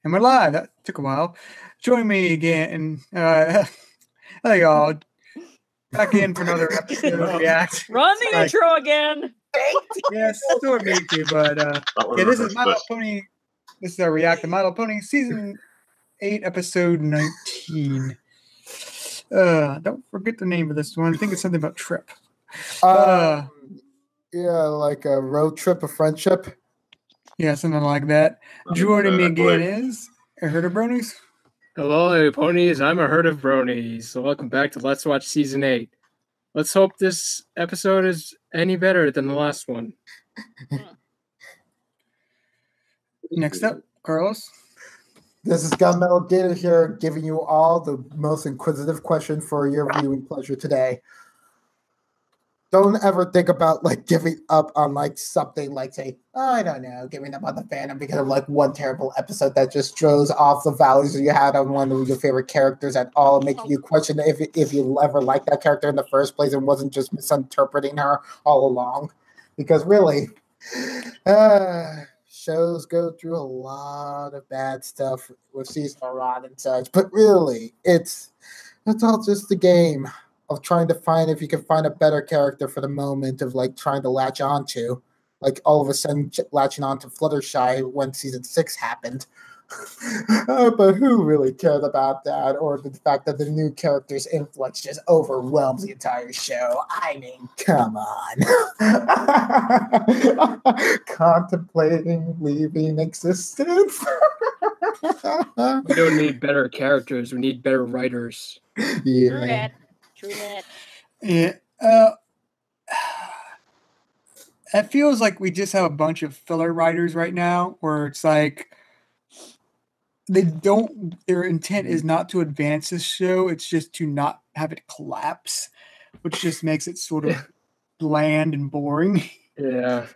And we're live. That took a while. Join me again. Hey y'all. Back in for another episode of React. Run the intro again. Yes, sort of me too, but yeah, this is My Little Pony. This is our React to My Little Pony Season 8, Episode 19. Don't forget the name of this one. I think it's something about trip. Yeah, like a road trip, a friendship. Yeah, something like that. Joining me again is a herd of bronies. Hello, ponies. I'm a herd of bronies. So welcome back to Let's Watch Season 8. Let's hope this episode is any better than the last one. Next up, Carlos. This is Gunmetal Gator here, giving you all the most inquisitive question for your viewing pleasure today. Don't ever think about giving up on something say, I don't know, giving up on the fandom because of one terrible episode that just throws off the values you had on one of your favorite characters at all, making you question if you ever liked that character in the first place and wasn't just misinterpreting her all along. Because really, shows go through a lot of bad stuff with seasonal rot and such, but really, it's all just the game of trying to find if you can find a better character for the moment of trying to latch onto, all of a sudden latching on to Fluttershy when season 6 happened. But who really cared about that, or the fact that the new character's influx just overwhelms the entire show? I mean, come on. Contemplating leaving existence. We don't need better characters. We need better writers. Yeah. True that. Yeah. It feels like we just have a bunch of filler writers right now, where it's their intent is not to advance this show, it's just to not have it collapse, which just makes it sort of bland and boring. Yeah.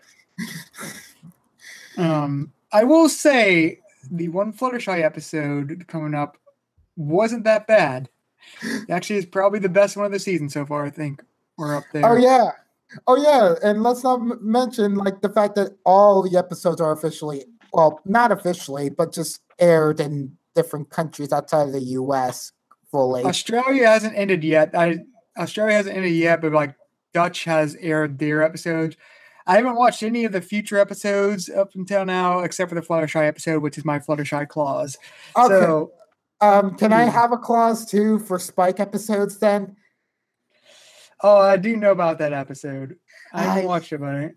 I will say the one Fluttershy episode coming up wasn't that bad. Actually, it's probably the best one of the season so far, I think. We're up there. Oh yeah, and let's not mention the fact that all the episodes are officially, well, not officially, but just aired in different countries outside of the US fully. Australia hasn't ended yet. But Dutch has aired their episodes. I haven't watched any of the future episodes up until now, except for the Fluttershy episode, which is my Fluttershy clause. Okay. So, can I have a clause too for Spike episodes then? Oh, I do know about that episode. I haven't watched it, buddy.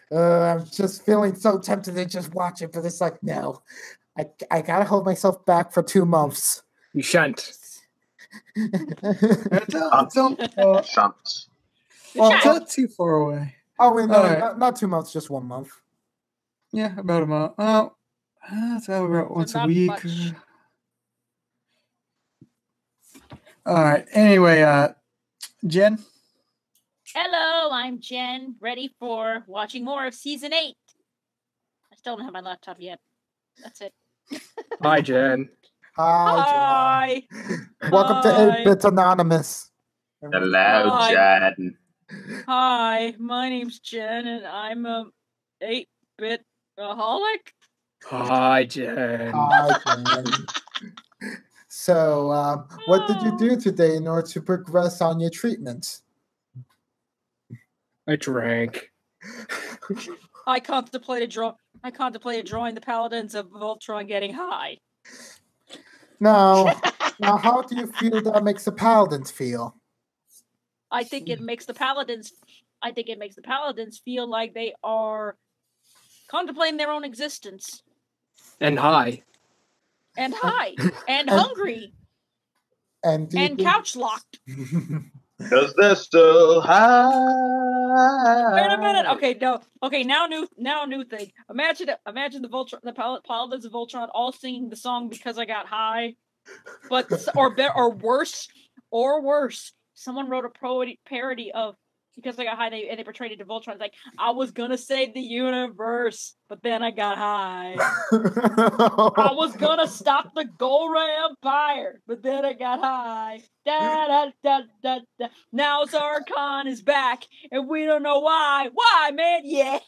I'm just feeling so tempted to just watch it, but it's no. I gotta hold myself back for 2 months. You shan't. Shan't. Well, it's not too far away. Oh, wait, no, not 2 months, just 1 month. Yeah, about a month. Oh, that's about once a week. All right. Anyway, Jen. Hello, I'm Jen, ready for watching more of Season 8. I still don't have my laptop yet. That's it. Hi, Jen. Hi, Jen. Welcome to 8-Bit Anonymous. Hello, Jen. Hi, my name's Jen, and I'm a 8-bit aholic. Hi, Jen. Hi, Jen. So, what did you do today in order to progress on your treatment? I drank. I contemplated drawing the Paladins of Voltron getting high. Now, how do you feel that makes the Paladins feel? I think it makes the Paladins feel like they are contemplating their own existence. And high. And hungry. And couch locked. Because they're still high. Wait a minute. Okay, no. Okay, now new thing. Imagine the Paladins of Voltron all singing the song "Because I Got High," but or worse. Someone wrote a parody of because I got high, and they portrayed it to Voltron. It's like, I was gonna save the universe, but then I got high. I was gonna stop the Golra Empire, but then I got high. Da da da da da. Now Zarkon is back, and we don't know why. Why, man? Yeah,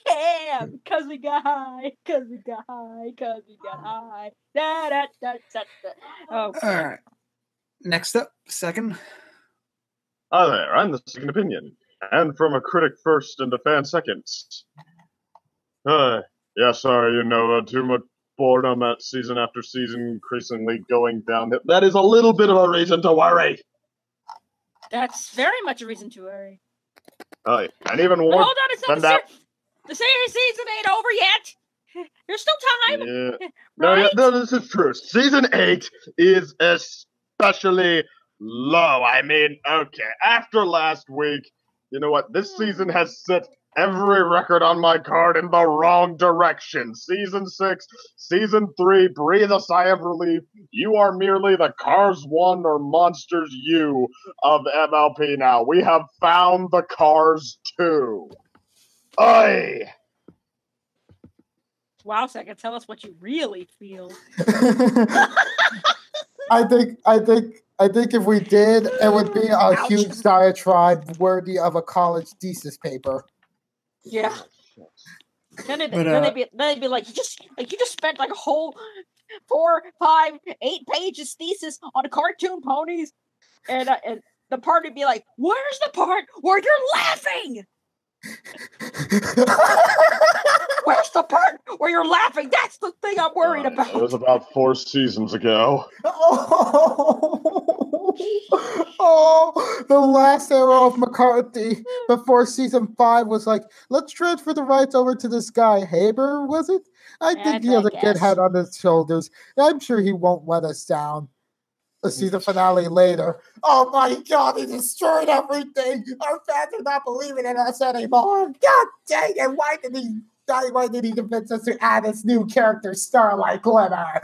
because we got high. Because we got high. Because we got high. Da da da da da. Oh. All right. Next up, second. Hi there, I'm the second opinion. And from a critic first and a fan second. Yeah, sorry, too much boredom at season after season, increasingly going down. That is a little bit of a reason to worry. That's very much a reason to worry. And even more. Hold on, it's not the series season ain't over yet. There's still time. Yeah. Right? No, this is true. Season 8 is especially low. I mean, okay, after last week, you know what? This season has set every record on my card in the wrong direction. Season 6, Season 3, breathe a sigh of relief. You are merely the Cars 1 or Monsters U of MLP now. We have found the Cars 2. Oi! Wow, Second, tell us what you really feel. I think if we did, it would be a huge diatribe worthy of a college thesis paper. Yeah. Then they'd be like, you just spent like a whole 4, 5, 8 pages thesis on cartoon ponies, and the part would be like, where's the part where you're laughing? Where's the part where you're laughing? That's the thing I'm worried about. It was about 4 seasons ago. The last era of McCarthy before season 5 was like, let's transfer the rights over to this guy Haber, was it? I think he has a good head on his shoulders. I'm sure he won't let us down. Let's see the finale later. Oh my God, he destroyed everything. Our fans are not believing in us anymore. God dang it, why did he convince us to add this new character, Starlight Glimmer?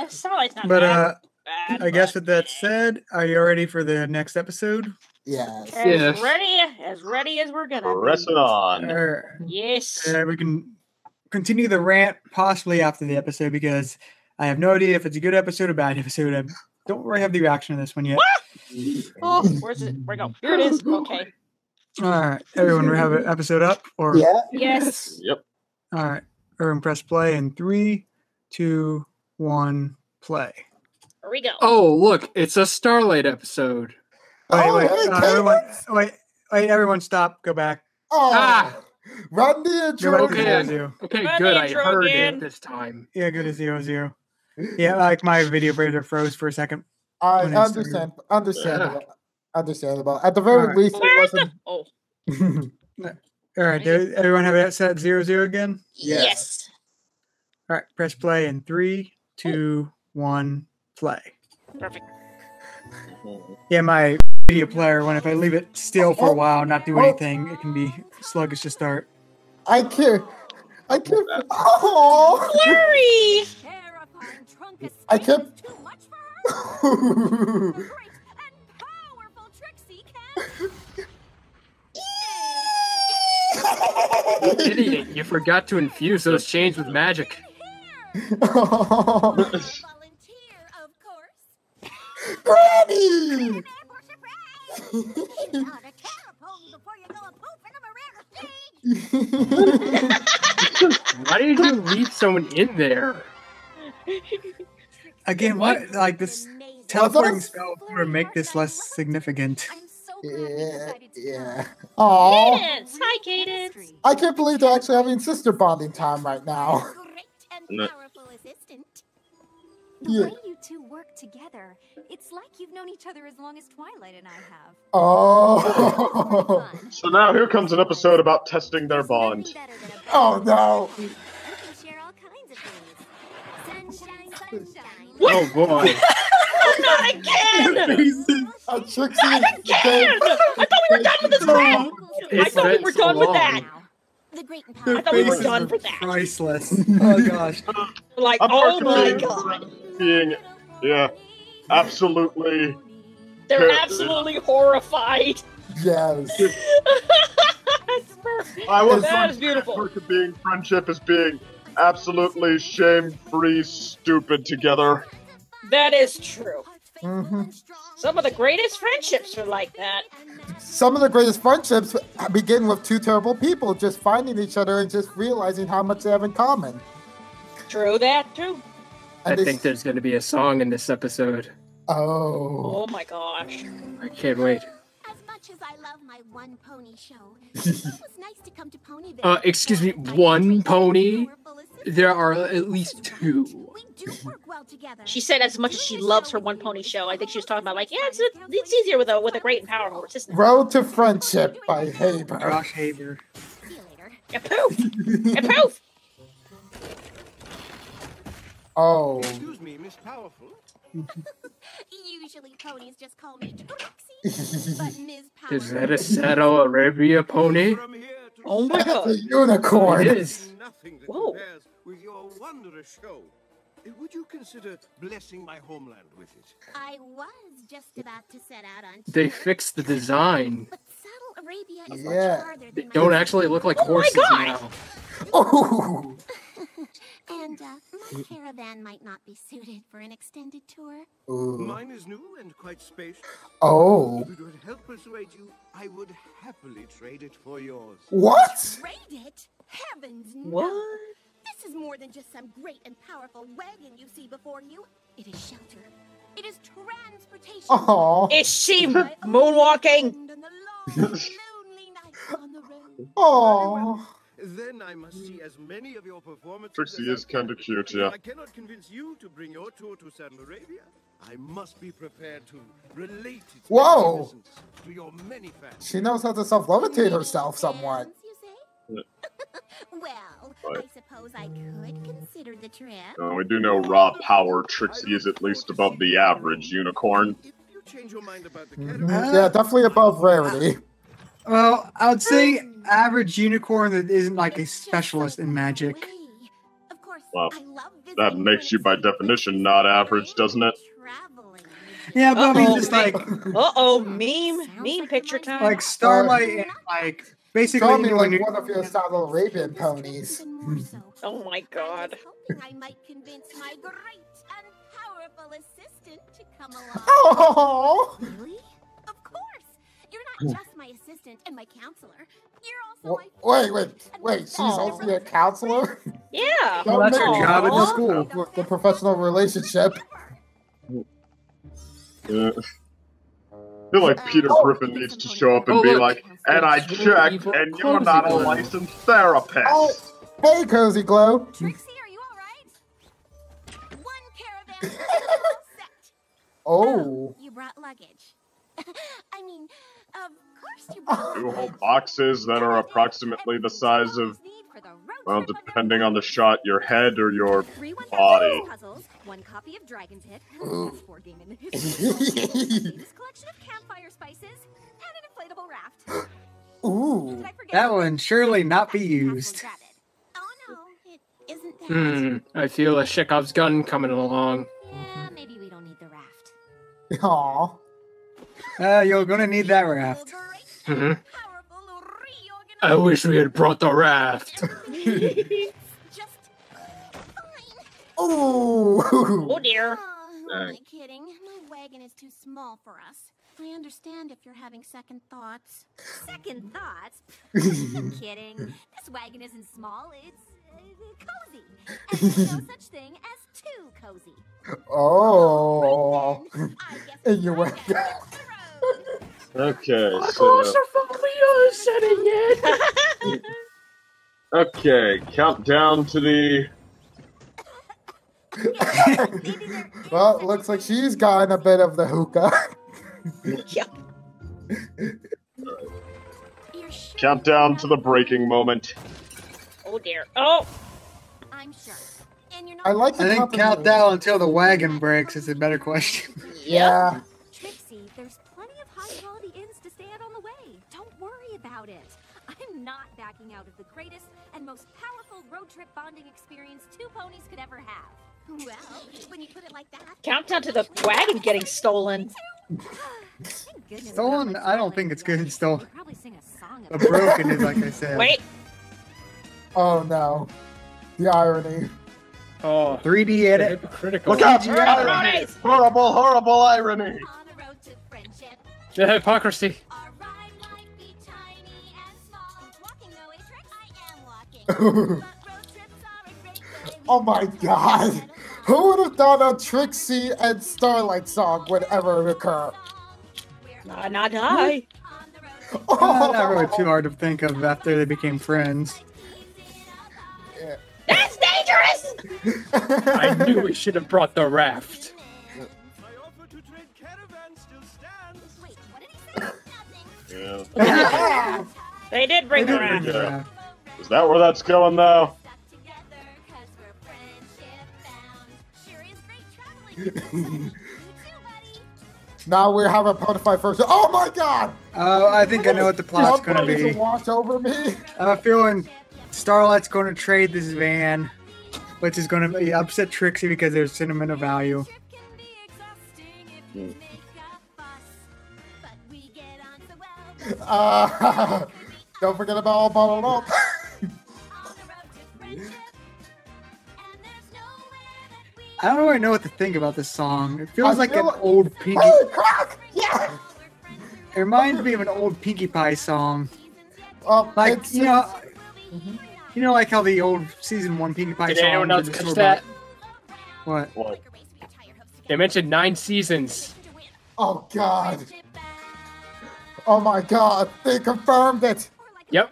Starlight's not But bad, I guess with that said, are you ready for the next episode? Yes. As ready as we're gonna Pressing on. Yes. We can continue the rant possibly after the episode because I have no idea if it's a good episode or bad episode. I don't really have the reaction to this one yet. Oh, where's it? Where go? Here it is. Okay. All right, everyone, we have an episode up, or Yeah. Yes. Yep. All right, everyone, press play in 3, 2, 1, play. Here we go. Oh, look, it's a Starlight episode. Wait, everyone, stop, go back. Run the intro. Okay, good. I heard it this time. Yeah, good as 0-0. Yeah, like my video browser froze for a second. I understand. Understandable. At the very least, it wasn't. Oh. All right, everyone have it set 0-0 again? Yes. All right, press play in 3, 2, 1, play. Perfect. Yeah, my video player, if I leave it still for a while, not do anything, it can be sluggish to start. I can't. Oh, Larry! I can't. Idiot, you forgot to infuse those chains with magic. Granny! Why did you leave someone in there? Again, what? Like this teleporting spell would make this less significant. Yeah. Oh. Cadence! Hi, Cadence! I can't believe they're actually having sister bonding time right now. The way you two work together, it's like you've known each other as long as Twilight and I have. Oh. So now here comes an episode about testing their bond. Oh no. We can share all kinds of things. Sunshine. Oh boy. Not again! Trixie. Not again! I thought we were done with this rant! I thought we were done with that! I thought we were done for that. Priceless. Oh gosh. Like, oh my God. Yeah, absolutely. They're absolutely horrified. Yes. I was That is beautiful. being friendship as being absolutely shame-free, stupid together. That is true. Mm-hmm. Some of the greatest friendships are like that. Some of the greatest friendships begin with two terrible people just finding each other and just realizing how much they have in common. True that, too. I think there's going to be a song in this episode. Oh. Oh my gosh. I can't wait. As much as I love my one pony show, it was nice to come to Ponyville. Excuse me, one pony? There are at least two. We do work well together. She said as much as she loves her one pony show. I think she was talking about like, yeah, it's easier with a great and powerful assistant. Road to Friendship by Haber. Josh Haber. See you later. And poof! And poof! Oh. Excuse me, Miss Powerful. Usually ponies just call me Trixie, but Ms. Power. Is that a Saddle Arabia pony? From here to Oh my That's a god. unicorn. It is. nothing that Whoa. compares with your wondrous show. Would you consider blessing my homeland with it? I was just about to set out on. They tour, fixed the design. But Saddle Arabia is Yeah. much farther They than don't my actually look like Oh my horses God. now. Oh. And my caravan might not be suited for an extended tour. Ooh. Mine is new and quite spacious. Oh. If it would help persuade you, I would happily trade it for yours. What? Trade it? Heavens, no. What? This is more than just some great and powerful wagon you see before you. It is shelter. It is transportation. Oh. Is she moonwalking? And the long, lonely nights on the road. Oh. Then I must see as many of your performances. Trixie as is I can. kinda cute, If yeah. I cannot convince you to bring your tour to Saddle Arabia, I must be prepared to relate its Whoa. magnificence to your many fans. She knows how to self-levitate herself somewhat. You say? Well, Right. I suppose I could consider the trip. We do know raw power Trixie is at least above the average unicorn. If you change your mind about the Mhm. caravan, Yeah, definitely above rarity. Well, I would say average unicorn that isn't like a specialist in magic. Of course, Well, I love that visiting makes you by places, definition not average, doesn't it? traveling. Yeah, but I mean, Uh-oh. just like Uh-oh, meme picture time. like Starlight and like basically Call me when like you- one of your Saddle Arabian ponies. Even more so. Oh my god. I was hoping I might convince my great and powerful assistant to come along. Oh. Really? Of course. You're not just my assistant and my counselor. You're also my Wait. She's also a counselor? Yeah. Well, that's her Don't job at the know. school. With the professional relationship. Yeah. I feel like Peter Griffin needs to show up and Oh, be look. like, and I It's checked, evil and you're not a Cozy Glow. licensed therapist. Oh, hey, Cozy Glow. Trixie, are you alright? One caravan all set. Oh. You brought luggage. I mean, of course you brought 2 whole luggage. boxes that are approximately the size of, well, depending on the shot, your head or your 3 body. puzzles, 1 copy of Dragon's Hit, Ooh. best board game in the history, this collection of campfire spices, and an inflatable raft. Ooh. Did I forget That anything? will surely not be That's what used. Catherine grabbed. Oh no, it isn't that. I feel a Chekhov's gun coming along. Yeah, maybe we don't need the raft. Aw. You're gonna need that raft. Mhm. I wish we had brought the raft. Just fine. Ooh. Oh dear. Oh, who am I kidding? My wagon is too small for us. I understand if you're having second thoughts. Second thoughts? I'm kidding. This wagon isn't small. It's cozy. And there's no such thing as too cozy. Oh. Then, I guess And you it's went time to hit the road. Okay, so... Okay, countdown to the... Well, it looks like she's gotten a bit of the hookah. Yep. You're sure Countdown you're to the not- breaking moment. Oh dear. Oh. I'm sure. And you're not I like the I think company. count down until the wagon breaks is a better question. Yeah. Trixie, there's plenty of high-quality inns to stay at on the way. Don't worry about it. I'm not backing out of the greatest and most powerful road trip bonding experience 2 ponies could ever have. Well, when you put it like that... Countdown to the wagon getting stolen. Stolen, I don't think it's good. Stolen. Probably sing a song But broken is like I said. Wait. Oh no. The irony. Oh, 3D edit. hypocritical. Look out! CGI. Irony! Horrible, horrible irony! On the road to friendship. The hypocrisy. Our ride might be tiny and small. Walking no way trick, I am walking. But road trips are a great way. Oh my god. Who would have thought a Trixie and Starlight song would ever occur? Not I. Not really too hard to think of after they became friends. That's dangerous! I knew we should have brought the raft. My offer to trade caravans still stands. Wait, what did he say? Nothing. Yeah. They did bring the raft. Yeah. Is that where that's going though? Stuck together 'cause we're friendship bound. Sure is great traveling. You too, buddy. Now we have a bonafide first. Oh my god! I think I know what the plot's gonna Somebody be. to watch over me. I have a feeling Starlight's going to trade this van, which is going to upset Trixie because there's sentimental value. Trip can be exhausting if you make a fuss. But we get on so well. Don't forget about all bottled up. On the road to friendship. And there's nowhere that we I don't really know what to think about this song. It feels I like feel an like- old Pinkie. Holy crap! Yeah! It reminds me of an old Pinkie Pie song. Like It's- you know, like how the old season 1 Pinkie Pie Did songs anyone are else just catch sort of that? What? What? They mentioned 9 seasons. Oh god. Oh my god. They confirmed it. Yep.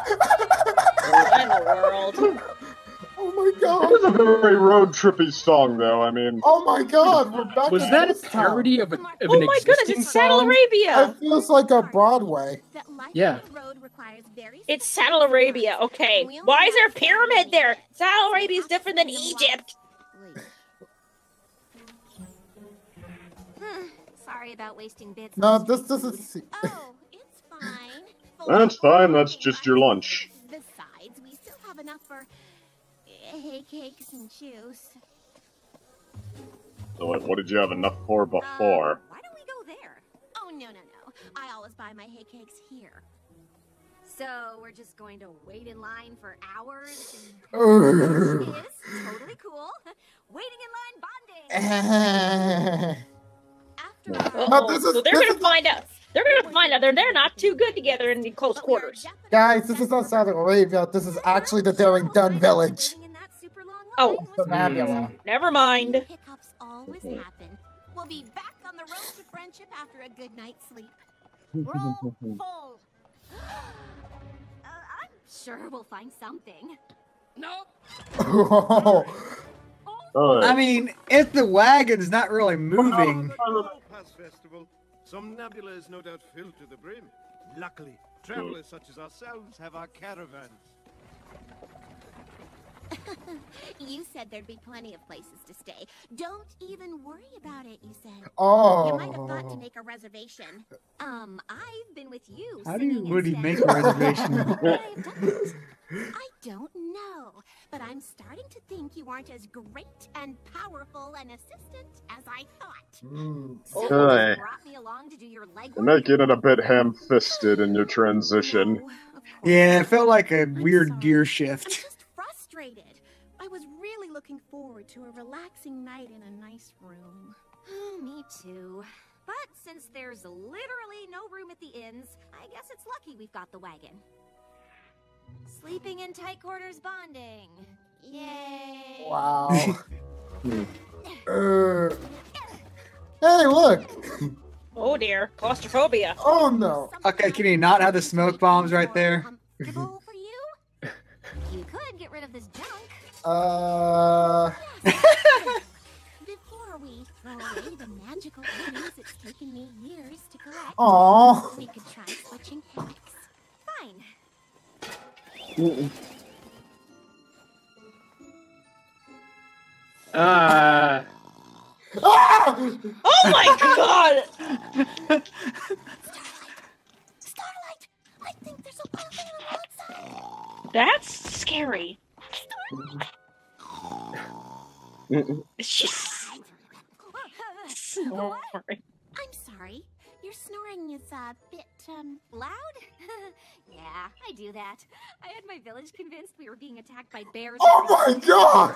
What in the world? Oh my It god. is a very road trippy song though, I mean. Oh my god. We're back Was in that a this town. parody of, of Oh an my goodness, existing it's Saddle song? Arabia! It feels like a Broadway. Yeah. It's Saddle Arabia, okay. Why is there a pyramid there? Saddle Arabia is different than Egypt. Sorry about wasting bits. No, on this street is. food. Oh, it's fine. That's fine, that's just your lunch. Besides, we still have enough for hay cakes and juice. So what did you have enough for before? Why don't we go there? Oh, no. I always buy my hay cakes here. So we're just going to wait in line for hours? It is totally cool. Waiting in line bonding. After No, this is- So they're this gonna is- find out. They're gonna find out they're not too good together in the close quarters. Guys, this is not Saudi Arabia. This is actually the Daring Dun village. Oh, The Mabula. never mind. Hiccups always happen. We'll be back on the road to friendship after a good night's sleep. Roll full. I'm sure we'll find something. Oh, I mean, if the wagon's not really moving, Pass Festival. Some nebula is no doubt filled to the brim. Luckily, travelers such as ourselves have our caravans. You said there'd be plenty of places to stay. Don't even worry about it, you said. You might have thought to oh. make a reservation. I've been with you. how do you singing really instead. make a reservation? Would I have done it? I don't know, but I'm starting to think you aren't as great and powerful an assistant as I thought. So you Okay. just brought me along to do your legwork. You're making it a bit ham-fisted in your transition. No, of course Yeah, it felt like a I'm weird sorry. gear I'm shift. just frustrated. I was really looking forward to a relaxing night in a nice room. Me too. But since there's literally no room at the inns, I guess it's lucky we've got the wagon. Sleeping in tight quarters bonding. Yay! Wow. Hey, look. Oh dear, claustrophobia. Oh no. Okay, can you not have the smoke bombs right there? Comfortable for you? You could get rid of this junk. Before we throw away the magical items it's taken me years to collect, Aw. we could try switching hammocks. Fine. Ah! Oh my god! Starlight! I think there's a puppy on the outside. That's scary. It's just Snoring. I'm sorry. Your snoring is a bit, loud? Yeah, I do that. I had my village convinced we were being attacked by bears. Oh my god!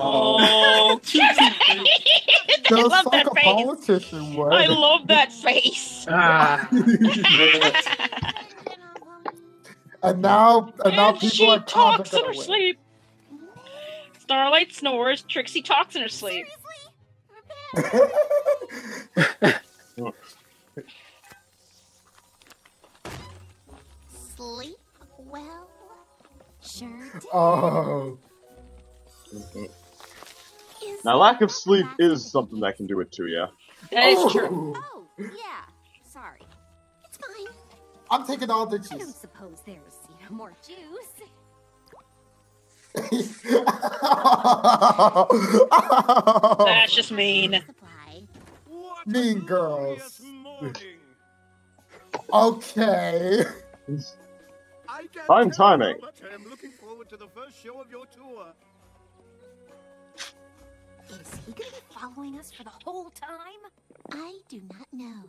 Oh, Just I love like that a face. politician would. I love that face. And now And people she are talks in gonna her win. sleep. Starlight snores. Trixie talks in her sleep. Sleep well? Sure did. Oh. Now, lack of sleep is something that can do it to you. That is true. Oh, yeah. Sorry. It's fine. I'm taking all the I don't juice. suppose there's, more juice. That's just mean. What Mean a girls. glorious morning. Okay. I can't Fine tell you timing. how much I am looking forward to the first show of your tour. Is he gonna be following us for the whole time? I do not know.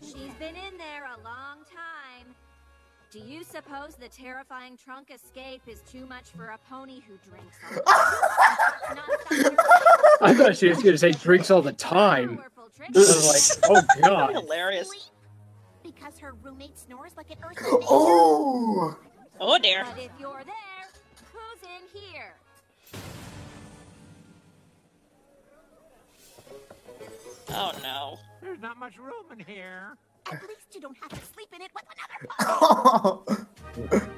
She's been in there a long time. Do you suppose the terrifying trunk escape is too much for a pony who drinks all the time? I thought she was going to say drinks all the time. I was like, oh god. Hilarious. Because her roommate snores like an earthly Oh. Oh dear. But if you're there, who's in here? Oh no. There's not much room in here. At least you don't have to sleep in it with another pony.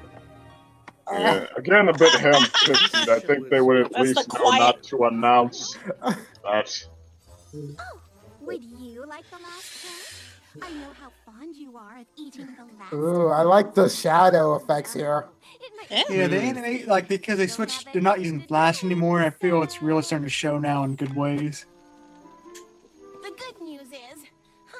Yeah, again, a bit ham-fisted. I think they would at That's least the know quiet- not to announce that. Oh, would you like the last try? I know how fond you are of eating the last. Ooh, I like the shadow effects here. Yeah, the anime, like, because they switched, they're not using Flash anymore, I feel it's really starting to show now in good ways. The good news is,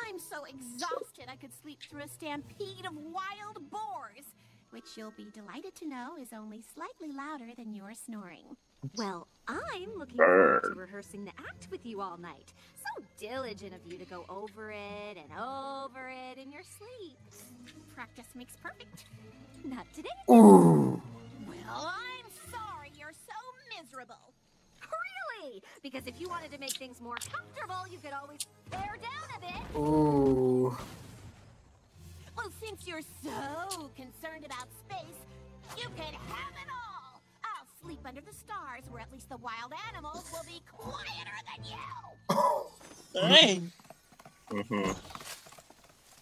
I'm so exhausted I could sleep through a stampede of wild boars, which you'll be delighted to know is only slightly louder than your snoring. Well, I'm looking forward to rehearsing the act with you all night. So diligent of you to go over it and over it in your sleep. Practice makes perfect. Not today. Ooh. Well, I'm sorry you're so miserable. Really? Because if you wanted to make things more comfortable, you could always pare down a bit. Ooh. Well, since you're so concerned about space, you can have it all. I'll sleep under the stars, where at least the wild animals will be quieter than you. Dang.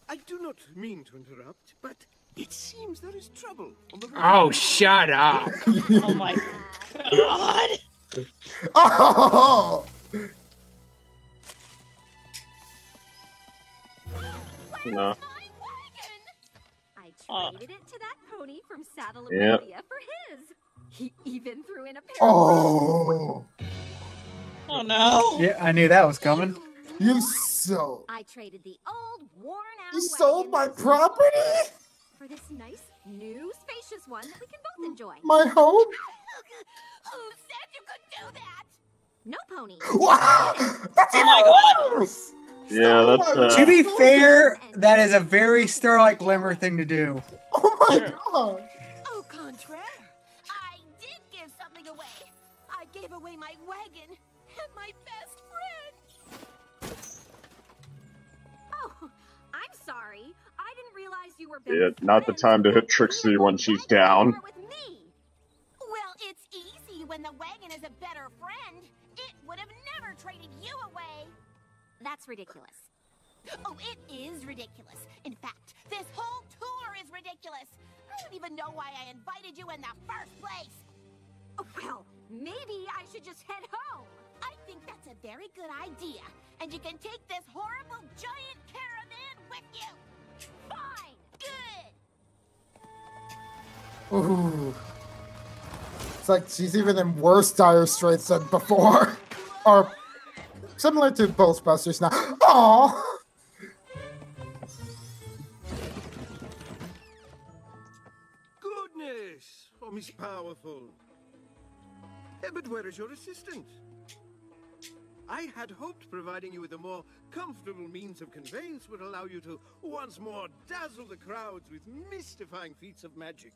I do not mean to interrupt, but it seems there is trouble on the road. Oh, shut up. Oh my god. Oh. No. I traded it to that pony from Saddle Yep. Arabia for his. He even threw in a pair Oh. Oh no. Yeah, I knew that was coming. You sold. I traded the old, worn-out You sold my wagon property? for this nice, new, spacious one that we can both enjoy. My home? Who said you could do that? No pony. Wow. That's Oh my god. Yeah, that's To be fair, that is a very Starlight Glimmer thing to do. Oh my god. Au contraire, I did give something away. I gave away my wagon and my best friend. Oh, I'm sorry. I didn't realize you were. Yeah, not the time to hit Trixie when she's down. With me. Well, it's easy when the wagon is a better friend. It would have never traded you away. That's ridiculous. Oh, it is ridiculous. In fact, this whole tour is ridiculous. I don't even know why I invited you in the first place. Oh, well, maybe I should just head home. I think that's a very good idea. And you can take this horrible giant caravan with you. Fine. Good. Ooh. It's like she's even in worse dire straits than before. Or similar to Ghostbusters now. Aww. Goodness! Oh, Miss Powerful. But where is your assistant? I had hoped providing you with a more comfortable means of conveyance would allow you to once more dazzle the crowds with mystifying feats of magic.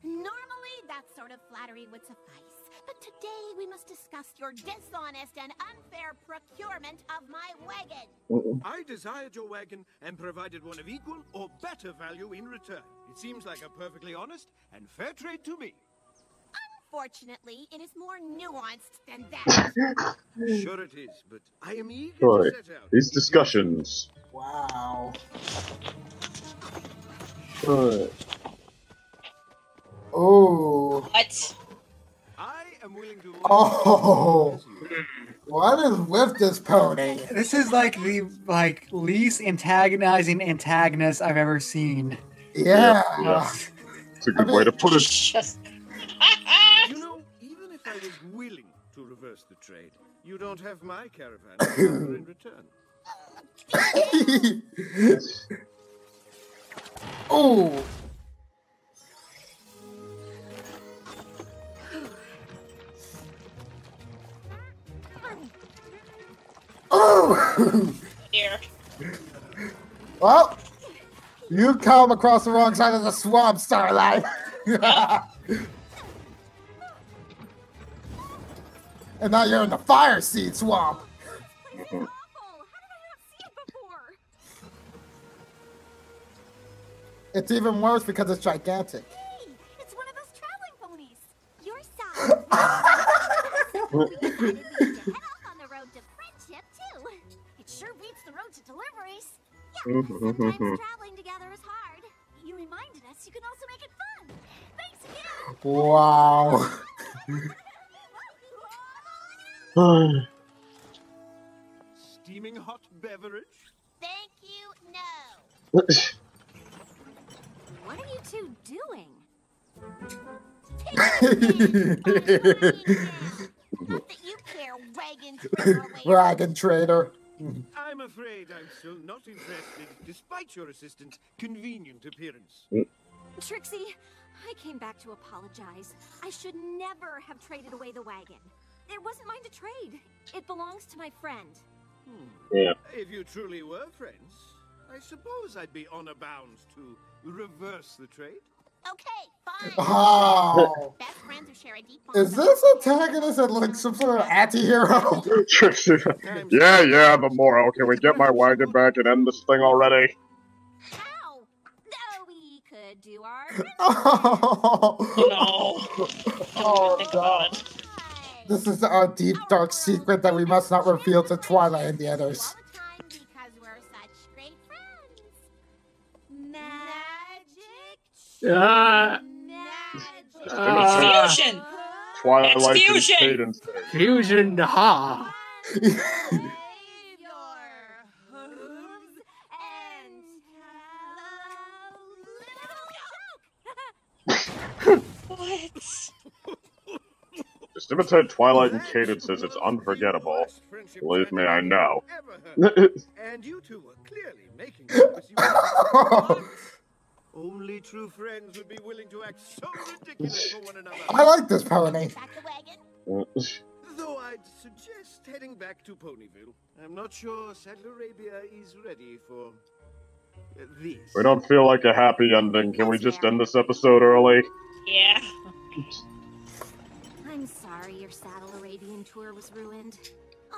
Normally, that sort of flattery would suffice. But today, we must discuss your dishonest and unfair procurement of my wagon. I desired your wagon and provided one of equal or better value in return. It seems like a perfectly honest and fair trade to me. Unfortunately, it is more nuanced than that. Sure it is, but I am eager to set out. These discussions. Wow. Oh. What? I am willing to. Oh. What is with this pony? This is like the least antagonizing antagonist I've ever seen. Yeah. It's a good way to put it. Just... You know, even if I was willing to reverse the trade, you don't have my caravan to offer in return. Oh. Oh. Here. Well, you come across the wrong side of the swamp, Starlight. And now you're in the fire seed swamp. This place is awful. How did I not see it before? It's even worse because it's gigantic. Hey, it's one of those traveling ponies. Your size. We decided we need to head off on the road to friendship, too. It sure beats the road to deliveries. Yeah, sometimes traveling together is hard. You reminded us you can also make it fun. Thanks again. Wow. Steaming hot beverage? Thank you, no. What are you two doing? Not that you care, wagon trader. Wagon trader. I'm afraid I'm still not interested, despite your assistant's convenient appearance. Trixie, I came back to apologize. I should never have traded away the wagon. It wasn't mine to trade. It belongs to my friend. Yeah. If you truly were friends, I suppose I'd be honor bound to reverse the trade. Okay, fine. Oh. Best friends who share a deep bond. Is this antagonist like some sort of anti-hero? Yeah, but more. Can we get my wagon back and end this thing already? How? Oh, we could do our... Oh, No. Oh, Think no. about it. This is our deep, dark secret that we must not reveal to Twilight and the others. All the time because we're such great friends. Ah. Fusion! Twilight It's and fusion! Cadence. Fusion, ha! Save your hooves and tell a little joke. What? Just imitate Twilight and Cadences. It's unforgettable. Believe me, I know. And you two were clearly making progress. Only true friends would be willing to act so ridiculous for one another. I like this pony. Back the wagon. Though I'd suggest heading back to Ponyville. I'm not sure Saddle Arabia is ready for this. We don't feel like a happy ending. Can we just end this episode early? Yeah. I'm sorry your Saddle Arabian tour was ruined.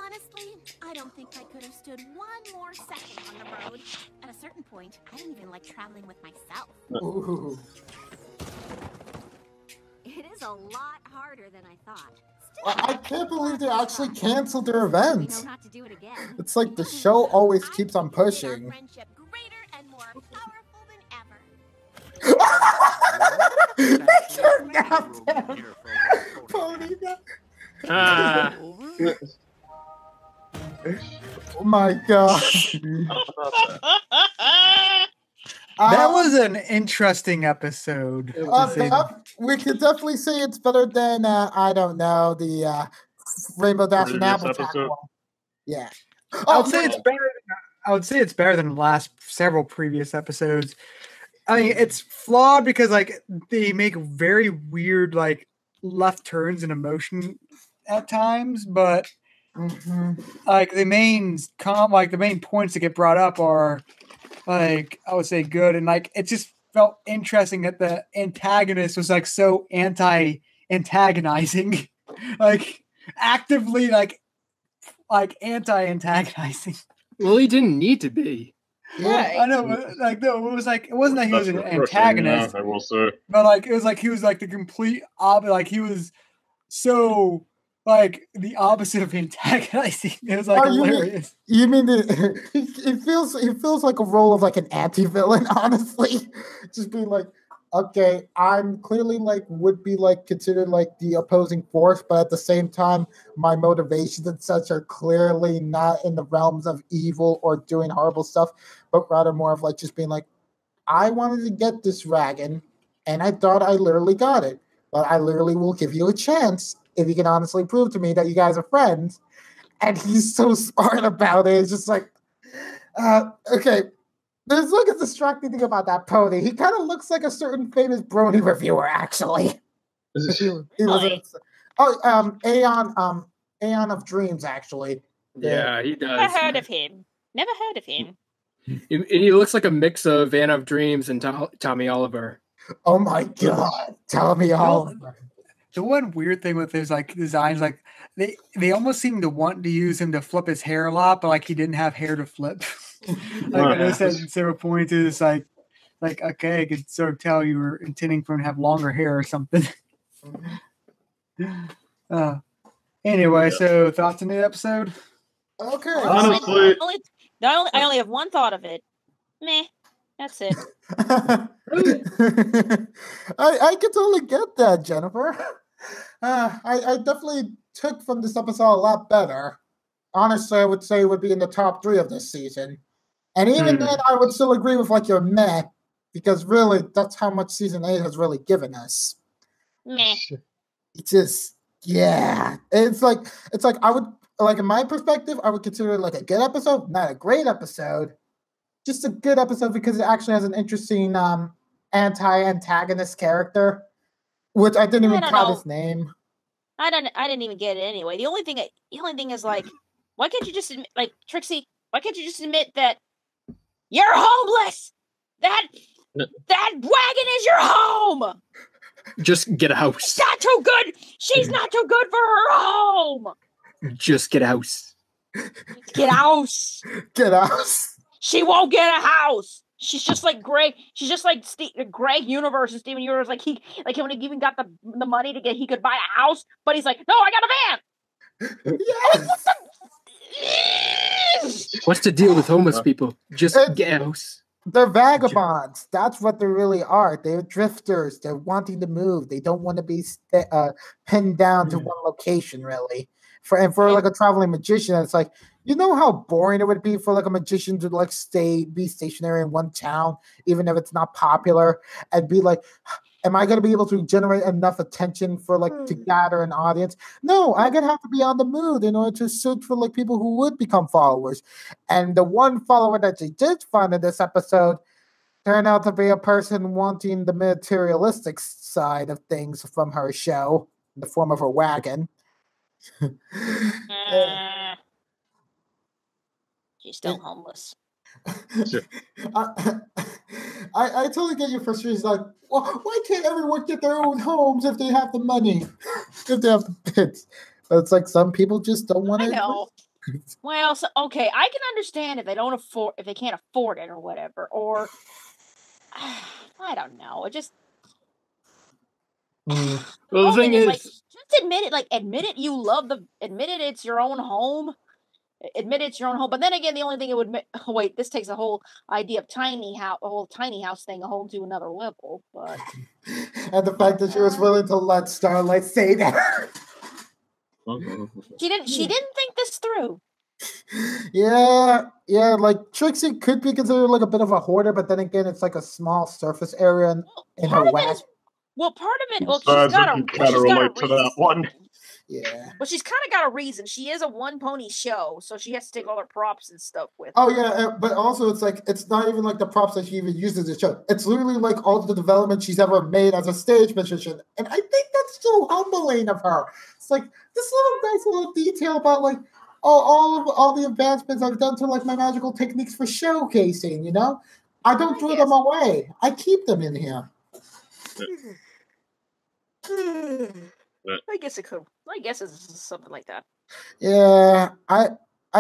Honestly, I don't think I could have stood one more second on the road. At a certain point, I didn't even like traveling with myself. Ooh. It is a lot harder than I thought. I can't believe they actually canceled their We know event. not to do it again. It's like the show always I keeps on made our pushing. friendship greater and more powerful than ever. Kidnapped him. Pony. Oh my god. That was an interesting episode. to say the- We could definitely say it's better than I don't know, the Rainbow Dash and Previous Applejack episode? one. Yeah. I would say it's better. I would say it's better than the last several previous episodes. I mean, it's flawed because like they make very weird like left turns in emotion at times, but like the main points that get brought up are like I would say good, and like it just felt interesting that the antagonist was like so antagonizing, like actively like anti-antagonizing. Well, he didn't need to be. Yeah, I know. Like no, it wasn't that he was an antagonist. I will say, but like it was like he was like the complete opposite. Like he was so like the opposite of antagonizing. It was like hilarious. You mean it feels like a role of like an anti-villain, honestly. Just being like, okay, I'm clearly like would be like considered like the opposing force, but at the same time, my motivations and such are clearly not in the realms of evil or doing horrible stuff, but rather more of like just being like, I wanted to get this dragon, and I thought I literally got it, but I literally will give you a chance if you can honestly prove to me that you guys are friends. And he's so smart about it. It's just like, okay. There's like a distracting thing about that pony. He kind of looks like a certain famous brony reviewer, actually. Aeon of Dreams, actually. Yeah, he does. Never heard of him. He looks like a mix of Anne of Dreams and Tommy Oliver. Oh my god, Tommy Oliver. The one weird thing with his like designs, like they almost seem to want to use him to flip his hair a lot, but like he didn't have hair to flip. I noticed that in several points. It's like okay, I could sort of tell you were intending for him to have longer hair or something. Anyway, so thoughts on the episode? Okay. Honestly, I only have one thought of it. Meh. That's it. I can totally get that, Jennifer. I definitely took from this episode a lot better. Honestly, I would say it would be in the top 3 of this season. And even then, I would still agree with like your meh, because really, that's how much season 8 has really given us. Meh. It's just, yeah. It's like I would, like in my perspective, I would consider it like a good episode, not a great episode. Just a good episode because it actually has an interesting anti-antagonist character, which I didn't even call his name. I didn't even get it anyway. The only thing is like, why can't you just admit, like Trixie? Why can't you just admit that you're homeless? That wagon is your home. Just get a house. It's not too good. She's not too good for her home. Just get a house. Get a house. Get a house. She won't get a house. She's just like Greg. She's just like Greg Universe and Steven Universe. Like he even got the money to he could buy a house, but he's like, no, I got a van. Yes. What's the deal with homeless people? Just get a house. They're vagabonds. That's what they really are. They're drifters. They're wanting to move. They don't want to be pinned down to one location, really. For like a traveling magician, it's like, you know how boring it would be for like a magician to like be stationary in one town, even if it's not popular, and be like, am I going to be able to generate enough attention for like to gather an audience? No, I'm going to have to be on the move in order to search for like people who would become followers. And the one follower that they did find in this episode turned out to be a person wanting the materialistic side of things from her show in the form of her wagon. She's still homeless. I totally get your frustration. Like, well, why can't everyone get their own homes if they have the money, if they have the bits? But it's like some people just don't want to. I know. Well, so, okay, I can understand if they can't afford it or whatever, or I don't know. It just. Well, the thing is, like, just admit it. Like, admit it. Admit it. It's your own home. Admit it's your own home. But then again, the only thing it would wait. This takes a whole idea of tiny house thing a whole to another level. But and the fact that she was willing to let Starlight say that. She didn't think this through. Yeah. Like Trixie could be considered like a bit of a hoarder, but then again, it's like a small surface area in her wagon. Well, part of it. Well, she's got a relate to that one. Yeah. Well, she's kind of got a reason. She is a one pony show, so she has to take all her props and stuff with her. Oh yeah, but also it's like it's not even like the props that she even uses in the show. It's literally like all the development she's ever made as a stage magician, and I think that's so humbling of her. It's like this nice little detail about like, all the advancements I've done to like my magical techniques for showcasing. You know, I don't throw them away. I keep them in here. I guess it's something like that. Yeah, I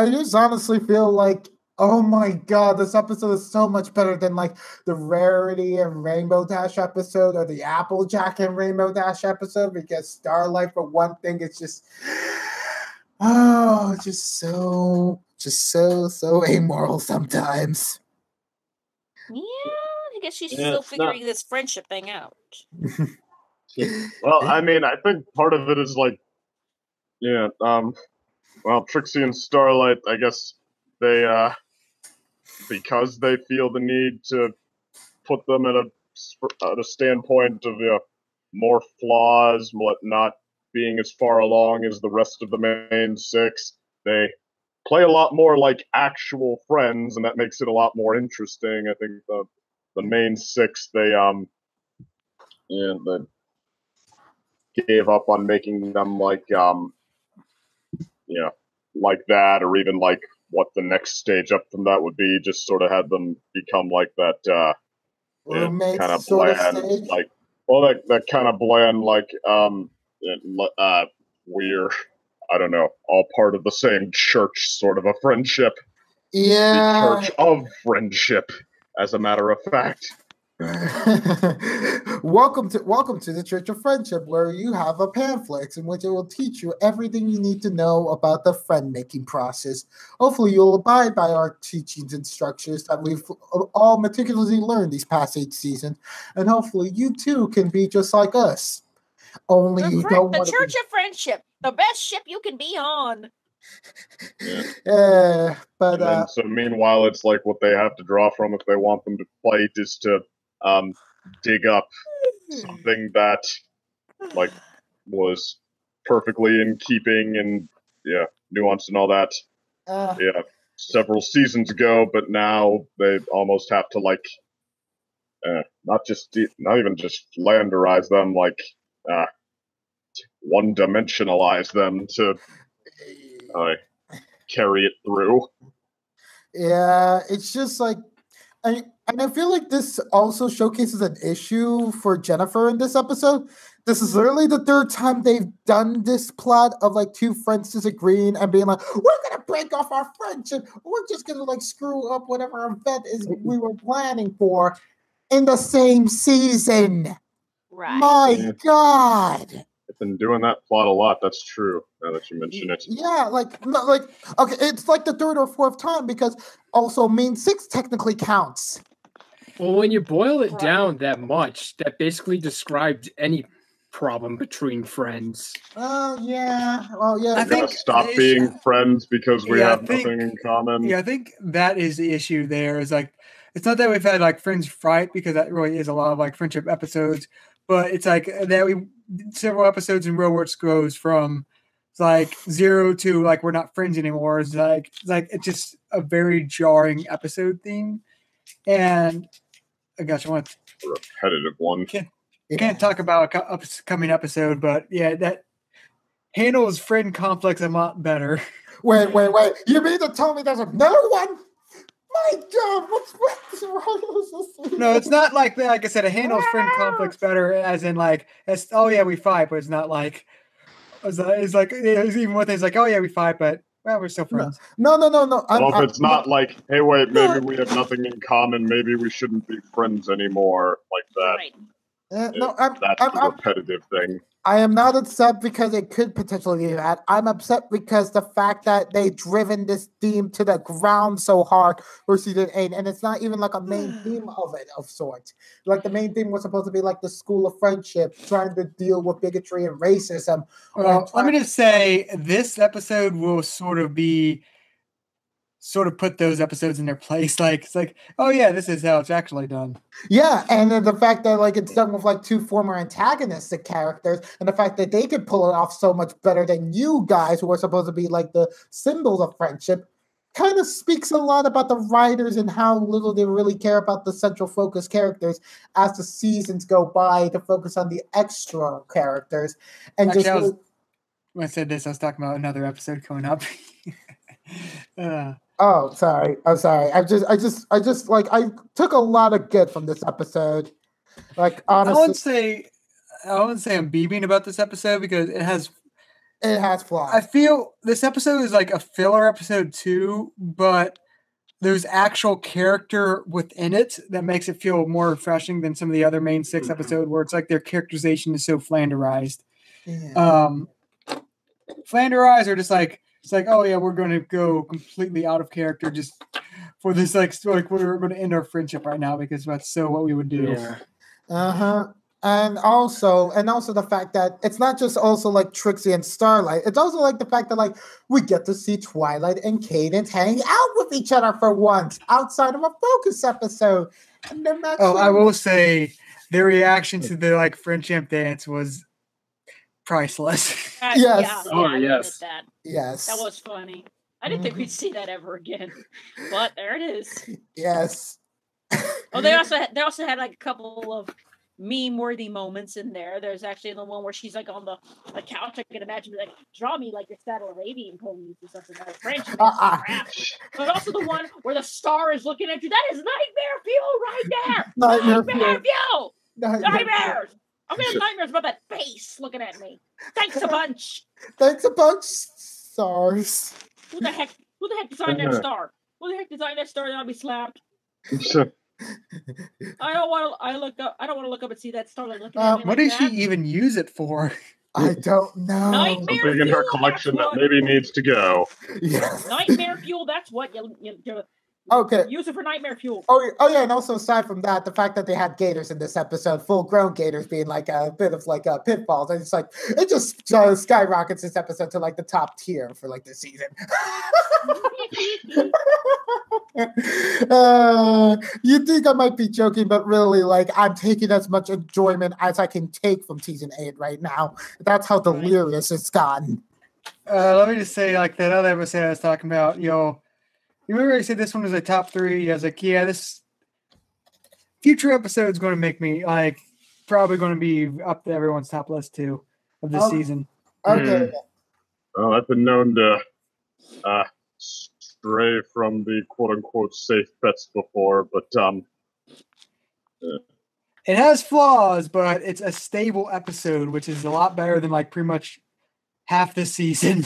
just honestly feel like, oh my god, this episode is so much better than like the Rarity and Rainbow Dash episode or the Applejack and Rainbow Dash episode, because Starlight, for one thing, it's just so amoral sometimes. Yeah, I guess she's still figuring this friendship thing out. Well, I mean, I think part of it is like, well, Trixie and Starlight, I guess they, because they feel the need to put them at a standpoint of more flaws, not being as far along as the rest of the main six, they play a lot more like actual friends, and that makes it a lot more interesting. I think the main six, they gave up on making them like like that, or even like what the next stage up from that would be. Just sort of had them become like that kind of bland, like, well, that kind of bland, like we're, I don't know, all part of the same church sort of a friendship. Yeah, the church of friendship, as a matter of fact. Welcome to the Church of Friendship, where you have a pamphlet in which it will teach you everything you need to know about the friend-making process. Hopefully, you'll abide by our teachings and structures that we've all meticulously learned these past 8 seasons, and hopefully, you too can be just like us. Only you don't want the Church of Friendship, the best ship you can be on. But then, so meanwhile, it's like what they have to draw from if they want them to fight is to dig up something that like was perfectly in keeping and nuanced and all that several seasons ago, but now they almost have to like not even just landerize them, like one-dimensionalize them to carry it through. Yeah, it's just like, and I feel like this also showcases an issue for Jennifer in this episode. This is literally the 3rd time they've done this plot of like 2 friends disagreeing and being like, we're gonna break off our friendship. We're just gonna like screw up whatever event is we were planning for in the same season. Right. My God. I've been doing that plot a lot. That's true. Now that you mention it. Yeah, okay, it's like the 3rd or 4th time, because also main 6 technically counts. Well, when you boil it down that much, that basically described any problem between friends. Yeah. Well, yeah. I think stop being friends because we have nothing in common. Yeah, I think that is the issue there. Is like, it's not that we've had like friends fight, because that really is a lot of like friendship episodes, but it's like that we several episodes in row where it goes from it's like 0 to like we're not friends anymore. It's like it's just a very jarring episode theme, and I gosh, I want a repetitive one. Can't talk about a upcoming episode, but yeah, that handles friend conflicts a lot better. Wait! You mean to tell me there's another one? My God, what's wrong? No, it's not like that. Like I said, it handles friend conflicts better, as in like, oh yeah, we fight, but it's not like, it's like, even with it's like, oh yeah, we fight, but well, we're still friends. No. Well, if it's not like, hey, wait, maybe we have nothing in common, maybe we shouldn't be friends anymore, like that. Right. That's the repetitive thing. I am not upset because it could potentially be that. I'm upset because the fact that they've driven this theme to the ground so hard for season 8, and it's not even like a main theme of it, of sorts. Like the main theme was supposed to be like the school of friendship, trying to deal with bigotry and racism. Well, let me just say, this episode will sort of put those episodes in their place. Like, it's like, oh yeah, this is how it's actually done. Yeah, and then the fact that like it's done with like 2 former antagonistic characters, and the fact that they could pull it off so much better than you guys, who are supposed to be like the symbols of friendship, kind of speaks a lot about the writers and how little they really care about the central focus characters as the seasons go by to focus on the extra characters and Actually, when I said this, I was talking about another episode coming up. Oh, sorry. I'm sorry. I just like I took a lot of good from this episode. Like honestly, I wouldn't say I'm beaming about this episode because it has flaws. I feel this episode is like a filler episode too, but there's actual character within it that makes it feel more refreshing than some of the other main 6 episodes where it's like their characterization is so flanderized. Yeah. Flanderized are just like, it's like, oh yeah, we're going to go completely out of character just for this, like we're going to end our friendship right now because that's so what we would do. Yeah. And also the fact that it's not just also like Trixie and Starlight. It's also like the fact that like we get to see Twilight and Cadence hang out with each other for once outside of a focus episode. And then I will say their reaction to the like friendship dance was priceless. Yes. Yeah, Oh, I yes. admit that. Yes. That was funny. I didn't think we'd see that ever again, but there it is. Yes. Oh, they also had like a couple of meme-worthy moments in there. There's actually the one where she's like on the couch. I can imagine like, draw me like your Saddle Arabian ponies or something like French. But also the one where the star is looking at you. That is nightmare fuel right there. Nightmare fuel. Nightmares. I'm gonna have nightmares about that face looking at me. Thanks a bunch. Thanks a bunch, stars. Who the heck designed that star? Who the heck designed that star? That'll be slapped. I don't want to look up and see that star like looking at me. What like did she even use it for? I don't know. Nightmare Something in her fuel, collection that's that what- maybe needs to go. Yes. Nightmare fuel. That's what you Okay. use it for nightmare fuel. Oh yeah, and also aside from that, the fact that they had gators in this episode, full-grown gators being like a bit of like pitfalls, and it's like it just skyrockets this episode to like the top tier for like this season. You think I might be joking, but really, like I'm taking as much enjoyment as I can take from season 8 right now. That's how delirious it's gotten. Let me just say, like that other episode I was talking about, you remember I said this one was a top 3? I was like, yeah, this future episode is going to make me like probably going to be up to everyone's top list too of this season. Okay. Well, I've been known to stray from the quote-unquote safe bets before, but it has flaws, but it's a stable episode, which is a lot better than like pretty much half the season.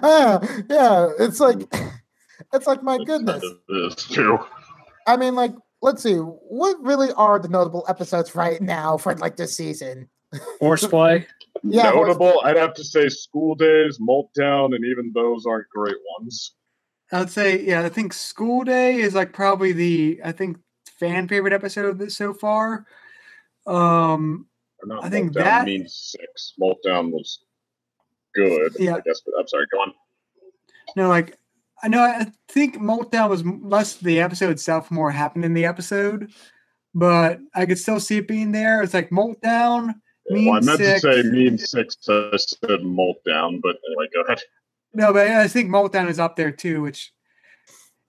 Yeah, it's like my goodness. This too. I mean, like, let's see, what really are the notable episodes right now for like this season? Horseplay. Yeah, Notable, I'd have to say School Days, Meltdown, and even those aren't great ones. I'd say, yeah, I think School Day is like probably the fan favorite episode of this so far. I think Meltdown that means 6. Meltdown was good, Yeah. I guess, but I'm sorry, go on. No, like I think Meltdown was less the episode itself, more happened in the episode, but I could still see it being there. It's like Meltdown, Mean I meant Six. to say Mean 6, I said Meltdown, but anyway, go ahead. No, but I think Meltdown is up there too, which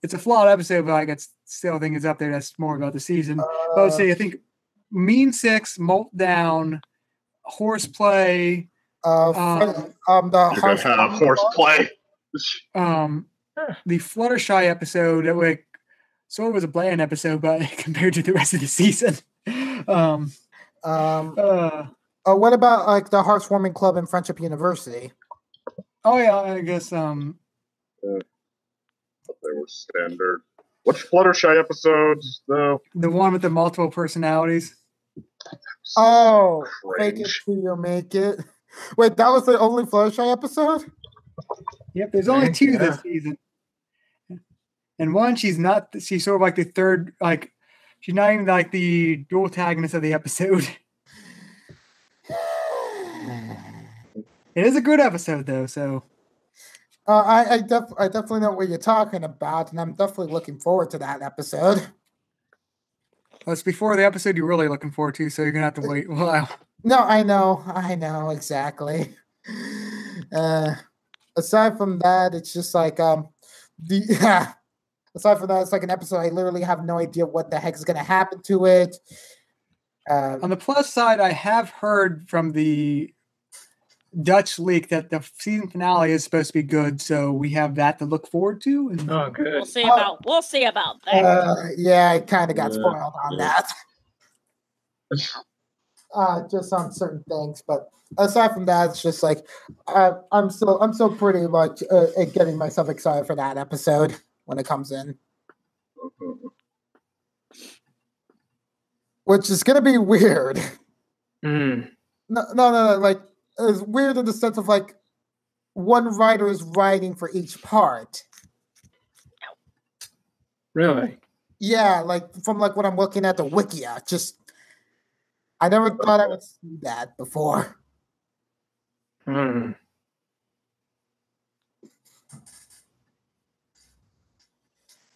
it's a flawed episode, but I still think it's up there. That's more about the season. But I would say I think Mean Six, Meltdown, Horseplay, the You're gonna have Horseplay. the Fluttershy episode, like, so it was a bland episode, but compared to the rest of the season. What about like the Heartwarming Club and Friendship University? Oh yeah, I guess They were standard. Which Fluttershy episodes, though? the one with the multiple personalities. Oh, Cringe. Fake It Till You Make It. Wait, that was the only Fluttershy episode? Yep, there's only 2 this season. And one, she's sort of like the third, like, she's not even like the dual antagonist of the episode. It is a good episode, though, so. I definitely know what you're talking about, and I'm definitely looking forward to that episode. Well, it's before the episode you're really looking forward to, so you're going to have to wait a while. No, I know, exactly. Aside from that, it's just like, aside from that, it's like an episode I literally have no idea what the heck is going to happen to it. On the plus side, I have heard from the Dutch leak that the season finale is supposed to be good, so we have that to look forward to. And Oh, good. We'll see about that. Yeah, I kind of got Yeah, spoiled on yeah. that. Just on certain things, but aside from that, it's just like I'm still pretty much getting myself excited for that episode when it comes in, which is gonna be weird. Mm. No. Like it's weird in the sense of like one writer is writing for each part. Really? Yeah, like from like when I'm looking at the Wikia, just I never thought I would see that before. Mm.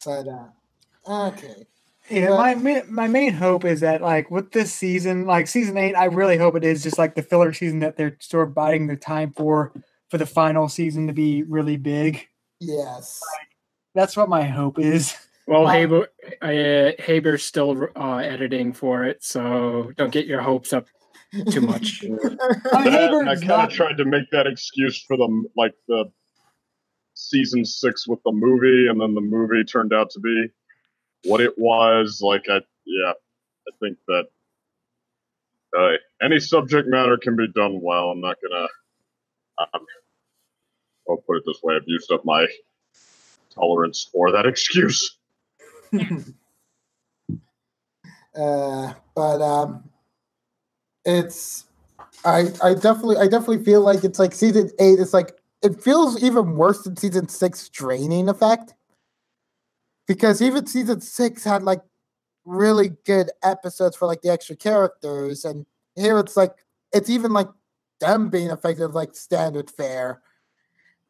But okay. yeah, my main hope is that like with this season, like season 8, I really hope it is just like the filler season that they're sort of biding their time for the final season to be really big. Yes. That's what my hope is. Well, Haber's still editing for it, so don't get your hopes up too much. I kind of tried to make that excuse for the season 6 with the movie, and then the movie turned out to be what it was. I think that any subject matter can be done well. I'm not gonna. I'll put it this way: I've used up my tolerance for that excuse. But it's I definitely feel like it's like season 8. It's like it feels even worse than season 6 draining effect, because even season 6 had like really good episodes for like the extra characters, and here it's like it's even like them being effective like standard fare.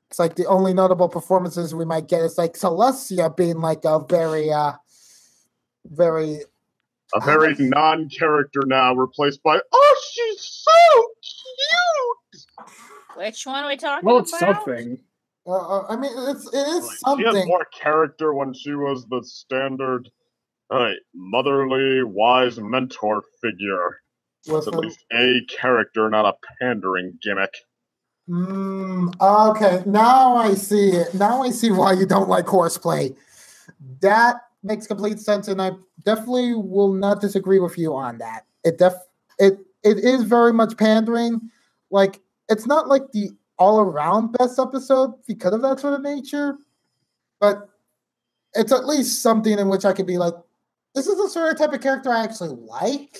It's like the only notable performances we might get is like Celestia being like a very non-character now, replaced by she's so cute. Which one are we talking Well, about? it's something. I mean, it is something. She had more character when she was the standard, motherly, wise mentor figure. It's at least a character, not a pandering gimmick. Okay, now I see it. Now I see why you don't like horseplay. That makes complete sense, and I definitely will not disagree with you on that. It is very much pandering. Like, it's not like the all-around best episode because of that sort of nature, but it's at least something in which I could be like, this is the sort of type of character I actually like.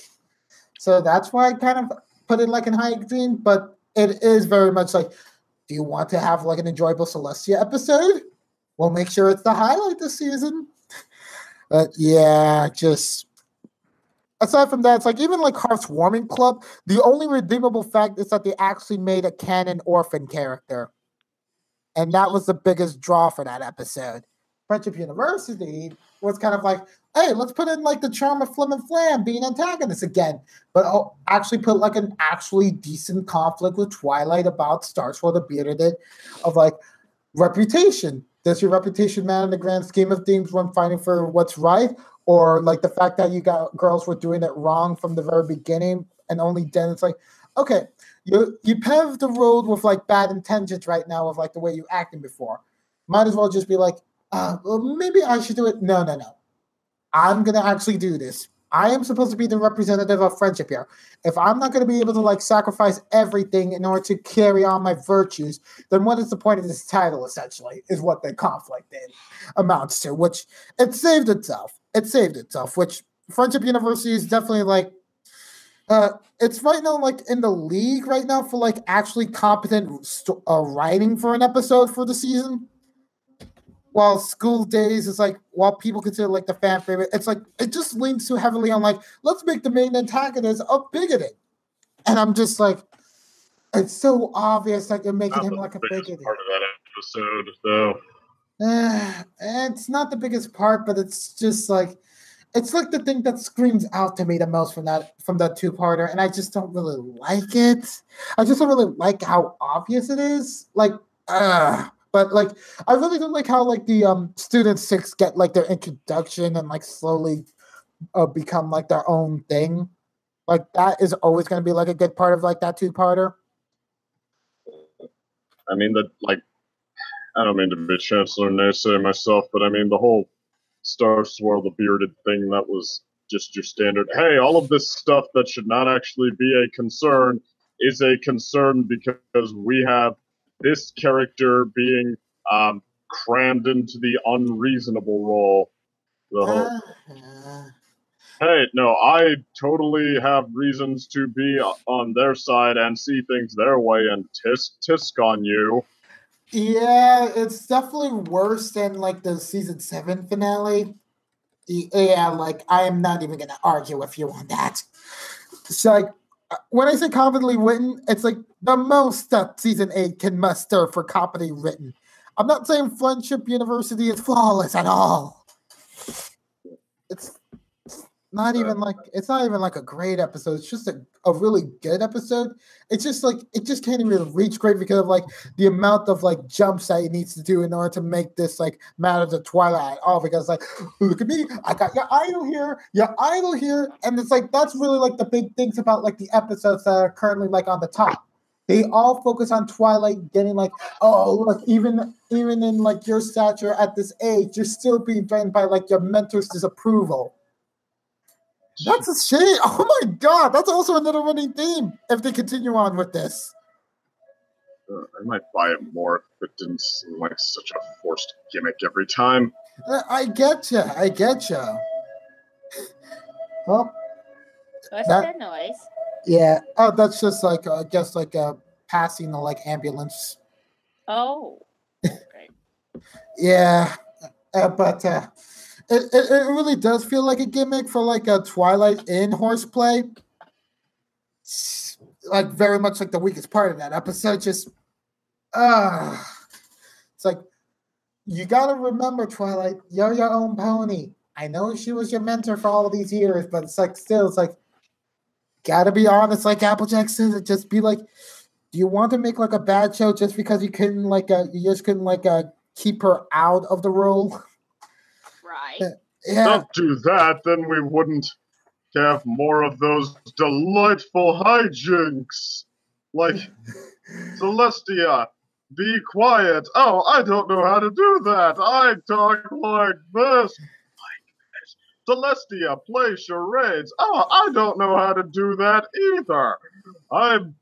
So that's why I kind of put it like in high extreme, but it is very much like, do you want to have like an enjoyable Celestia episode? We'll make sure it's the highlight this season. But yeah, just aside from that, it's like even like Hearth's Warming Club, the only redeemable fact is that they actually made a canon orphan character. And that was the biggest draw for that episode. Friendship University was kind of like, hey, let's put in like the charm of Flim and Flam being antagonists again, but I'll actually put like an actually decent conflict with Twilight about Star Sword the Bearded of like reputation. Does your reputation matter in the grand scheme of things when fighting for what's right? Or like the fact that you got girls were doing it wrong from the very beginning, and only then it's like, okay, you paved the road with like bad intentions right now of like the way you acted before. Might as well just be like, well, maybe I should do it. No. I'm going to actually do this. I am supposed to be the representative of friendship here. If I'm not going to be able to like sacrifice everything in order to carry on my virtues, then what is the point of this title, essentially, is what the conflict amounts to, which it saved itself. Which Friendship University is definitely like, it's right now like in the league right now for like actually competent writing for an episode for the season. While School Days is like, while people consider like the fan favorite, it's like it just leans too heavily on like, let's make the main antagonist a bigoted. And I'm just like, it's so obvious that you're making him like a bigoted. Part of that episode, though. It's not the biggest part, but it's just like, it's like the thing that screams out to me the most from that two-parter, and I just don't really like it. I just don't really like how obvious it is. But like, I really don't like how like the student 6 get like their introduction and like slowly become like their own thing. Like that is always going to be like a good part of like that two-parter. I mean, I don't mean to be Chancellor Naysay myself, but I mean, the whole Star Swirl, the bearded thing, that was just your standard, hey, all of this stuff that should not actually be a concern is a concern because we have this character being crammed into the unreasonable role. The whole, hey, no, I totally have reasons to be on their side and see things their way and tisk on you. Yeah, it's definitely worse than like the season 7 finale. Yeah, like I am not even gonna argue with you on that. It's like when I say confidently written, it's like the most that season 8 can muster for comedy written. I'm not saying Friendship University is flawless at all. It's not even like a great episode. It's just a really good episode. It's just like it just can't even reach great because of like the amount of like jumps that it needs to do in order to make this like matter to Twilight. Oh, because like look at me, I got your idol here, and it's like that's really like the big things about like the episodes that are currently like on the top. They all focus on Twilight getting like, oh look, even in like your stature at this age, you're still being threatened by like your mentor's disapproval. That's a shame. Oh my god, that's also another running theme if they continue on with this. I might buy it more if it didn't seem like such a forced gimmick every time. I get you. Well, what's that noise? Yeah. Oh, that's just like I guess like passing the like ambulance. Oh. Okay. Yeah, but it really does feel like a gimmick for like a Twilight in horseplay. Like very much like the weakest part of that episode. Just it's like you gotta remember, Twilight, you're your own pony. I know she was your mentor for all of these years, but it's like still, it's like gotta be honest, like Applejack says, it just be like, do you want to make like a bad show just because you couldn't like you just couldn't like keep her out of the role? Right. Yeah. Don't do that, then we wouldn't have more of those delightful hijinks. Like, Celestia, be quiet. Oh, I don't know how to do that. I talk like this. Celestia, play charades. Oh, I don't know how to do that either. I'm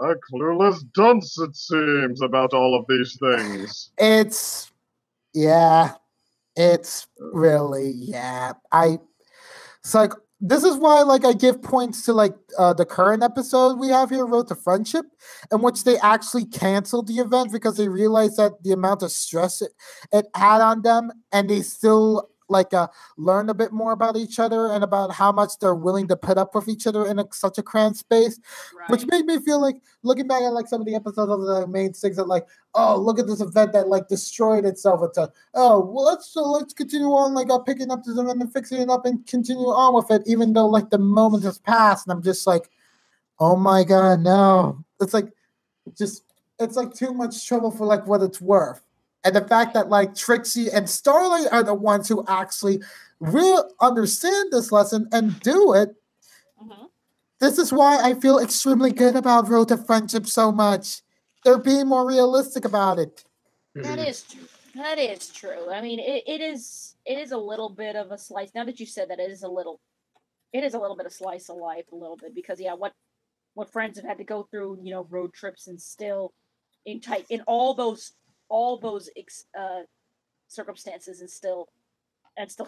a clueless dunce, it seems, about all of these things. It's really, it's like, this is why like I give points to like the current episode we have here, Road to Friendship, in which they actually canceled the event because they realized that the amount of stress it had on them, and they still like learn a bit more about each other and about how much they're willing to put up with each other in such a cramped space, which made me feel like looking back at like some of the episodes of the main six that like, oh, look at this event that like destroyed itself. It's let's continue on like picking up this event and fixing it up and continue on with it, even though like the moment has passed, and I'm just like, oh my god, no. It's like too much trouble for like what it's worth. And the fact that like Trixie and Starlight are the ones who actually really understand this lesson and do it. Mm-hmm. This is why I feel extremely good about Road to Friendship so much. They're being more realistic about it. That is true. That is true. I mean, it is a little bit of a slice. Now that you said that, it is a little bit of slice of life, a little bit, because what friends have had to go through, road trips and still in all those circumstances and still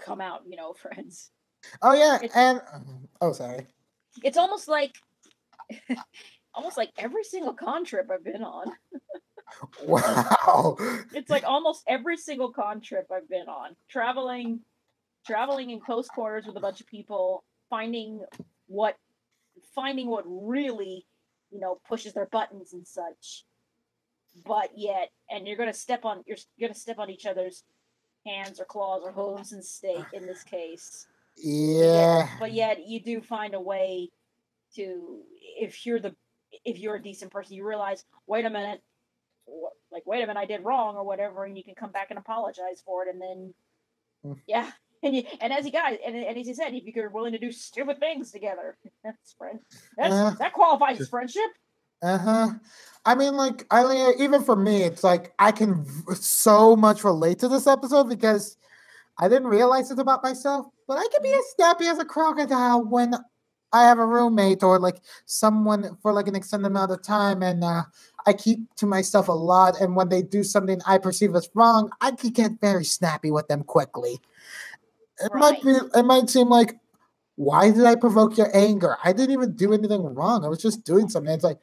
come out, friends. Oh yeah, sorry. It's almost like every single con trip I've been on. Wow. It's like almost every single con trip I've been on, traveling in close quarters with a bunch of people, finding what really, pushes their buttons and such. But yet, and you're gonna step on each other's hands or claws or hooves and steak in this case. Yeah. But yet you do find a way to, if you're a decent person, you realize, wait a minute, I did wrong or whatever, and you can come back and apologize for it, and then as you said, if you're willing to do stupid things together, that qualifies as friendship. I mean, like, even for me, it's like I can so much relate to this episode because I didn't realize it about myself, but I can be as snappy as a crocodile when I have a roommate or like someone for like an extended amount of time, and I keep to myself a lot. And when they do something I perceive as wrong, I can get very snappy with them quickly. It might seem like, why did I provoke your anger? I didn't even do anything wrong. I was just doing something. It's like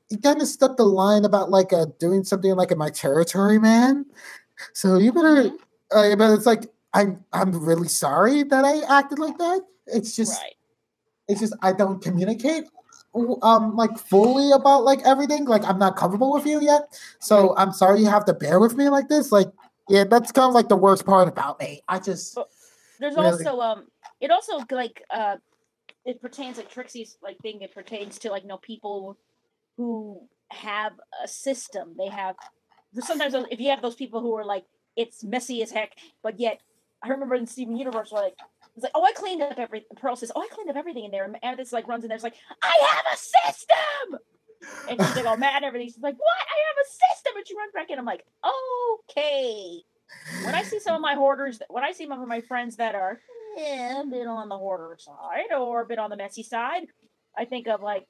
you kind of stuck the line about like doing something like in my territory, man. So you better. But it's like I'm really sorry that I acted like that. It's just I don't communicate like fully about like everything. Like I'm not comfortable with you yet. So I'm sorry you have to bear with me like this. Like yeah, that's kind of like the worst part about me. I just there's also it also like it pertains like Trixie's like thing. It pertains to like people who have a system. They have sometimes if you have those people who are like it's messy as heck, but yet I remember in Steven Universe like it's like, oh, I cleaned up everything. Pearl says, oh, I cleaned up everything in there. And Amethyst like runs in there. It's like, I have a system. And she's like all mad and everything. She's like, what? I have a system. And she runs back in. I'm like, okay. When I see some of my hoarders, when I see some of my friends that are a bit on the hoarder side or a bit on the messy side, I think of like,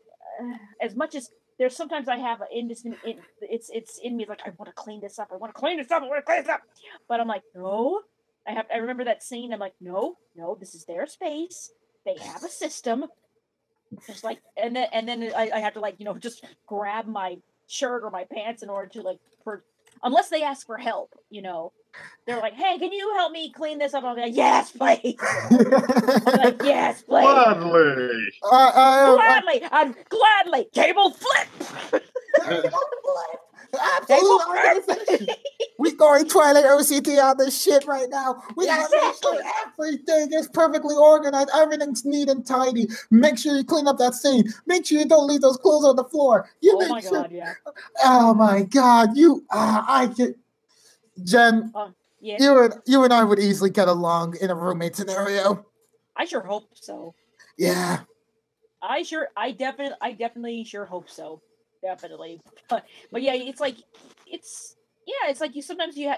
as much as there's sometimes I have it's in me like, I want to clean this up. I want to clean this up. But I'm like, no. I remember that scene. I'm like, no, this is their space. They have a system. Just like, and then I have to like, just grab my shirt or my pants in order to like, unless they ask for help, they're like, hey, can you help me clean this up? I'll be like, yes, please. I'm like, yes, please. Gladly. I'd gladly. Table flip. Absolutely. We going Twilight OCT on this shit right now. We gotta make sure everything is perfectly organized. Everything's neat and tidy. Make sure you clean up that scene. Make sure you don't leave those clothes on the floor. God, yeah. Oh my God, I get Jen. Yeah. You and I would easily get along in a roommate scenario. I sure hope so. Yeah. I definitely sure hope so. Definitely. But yeah, it's like you sometimes you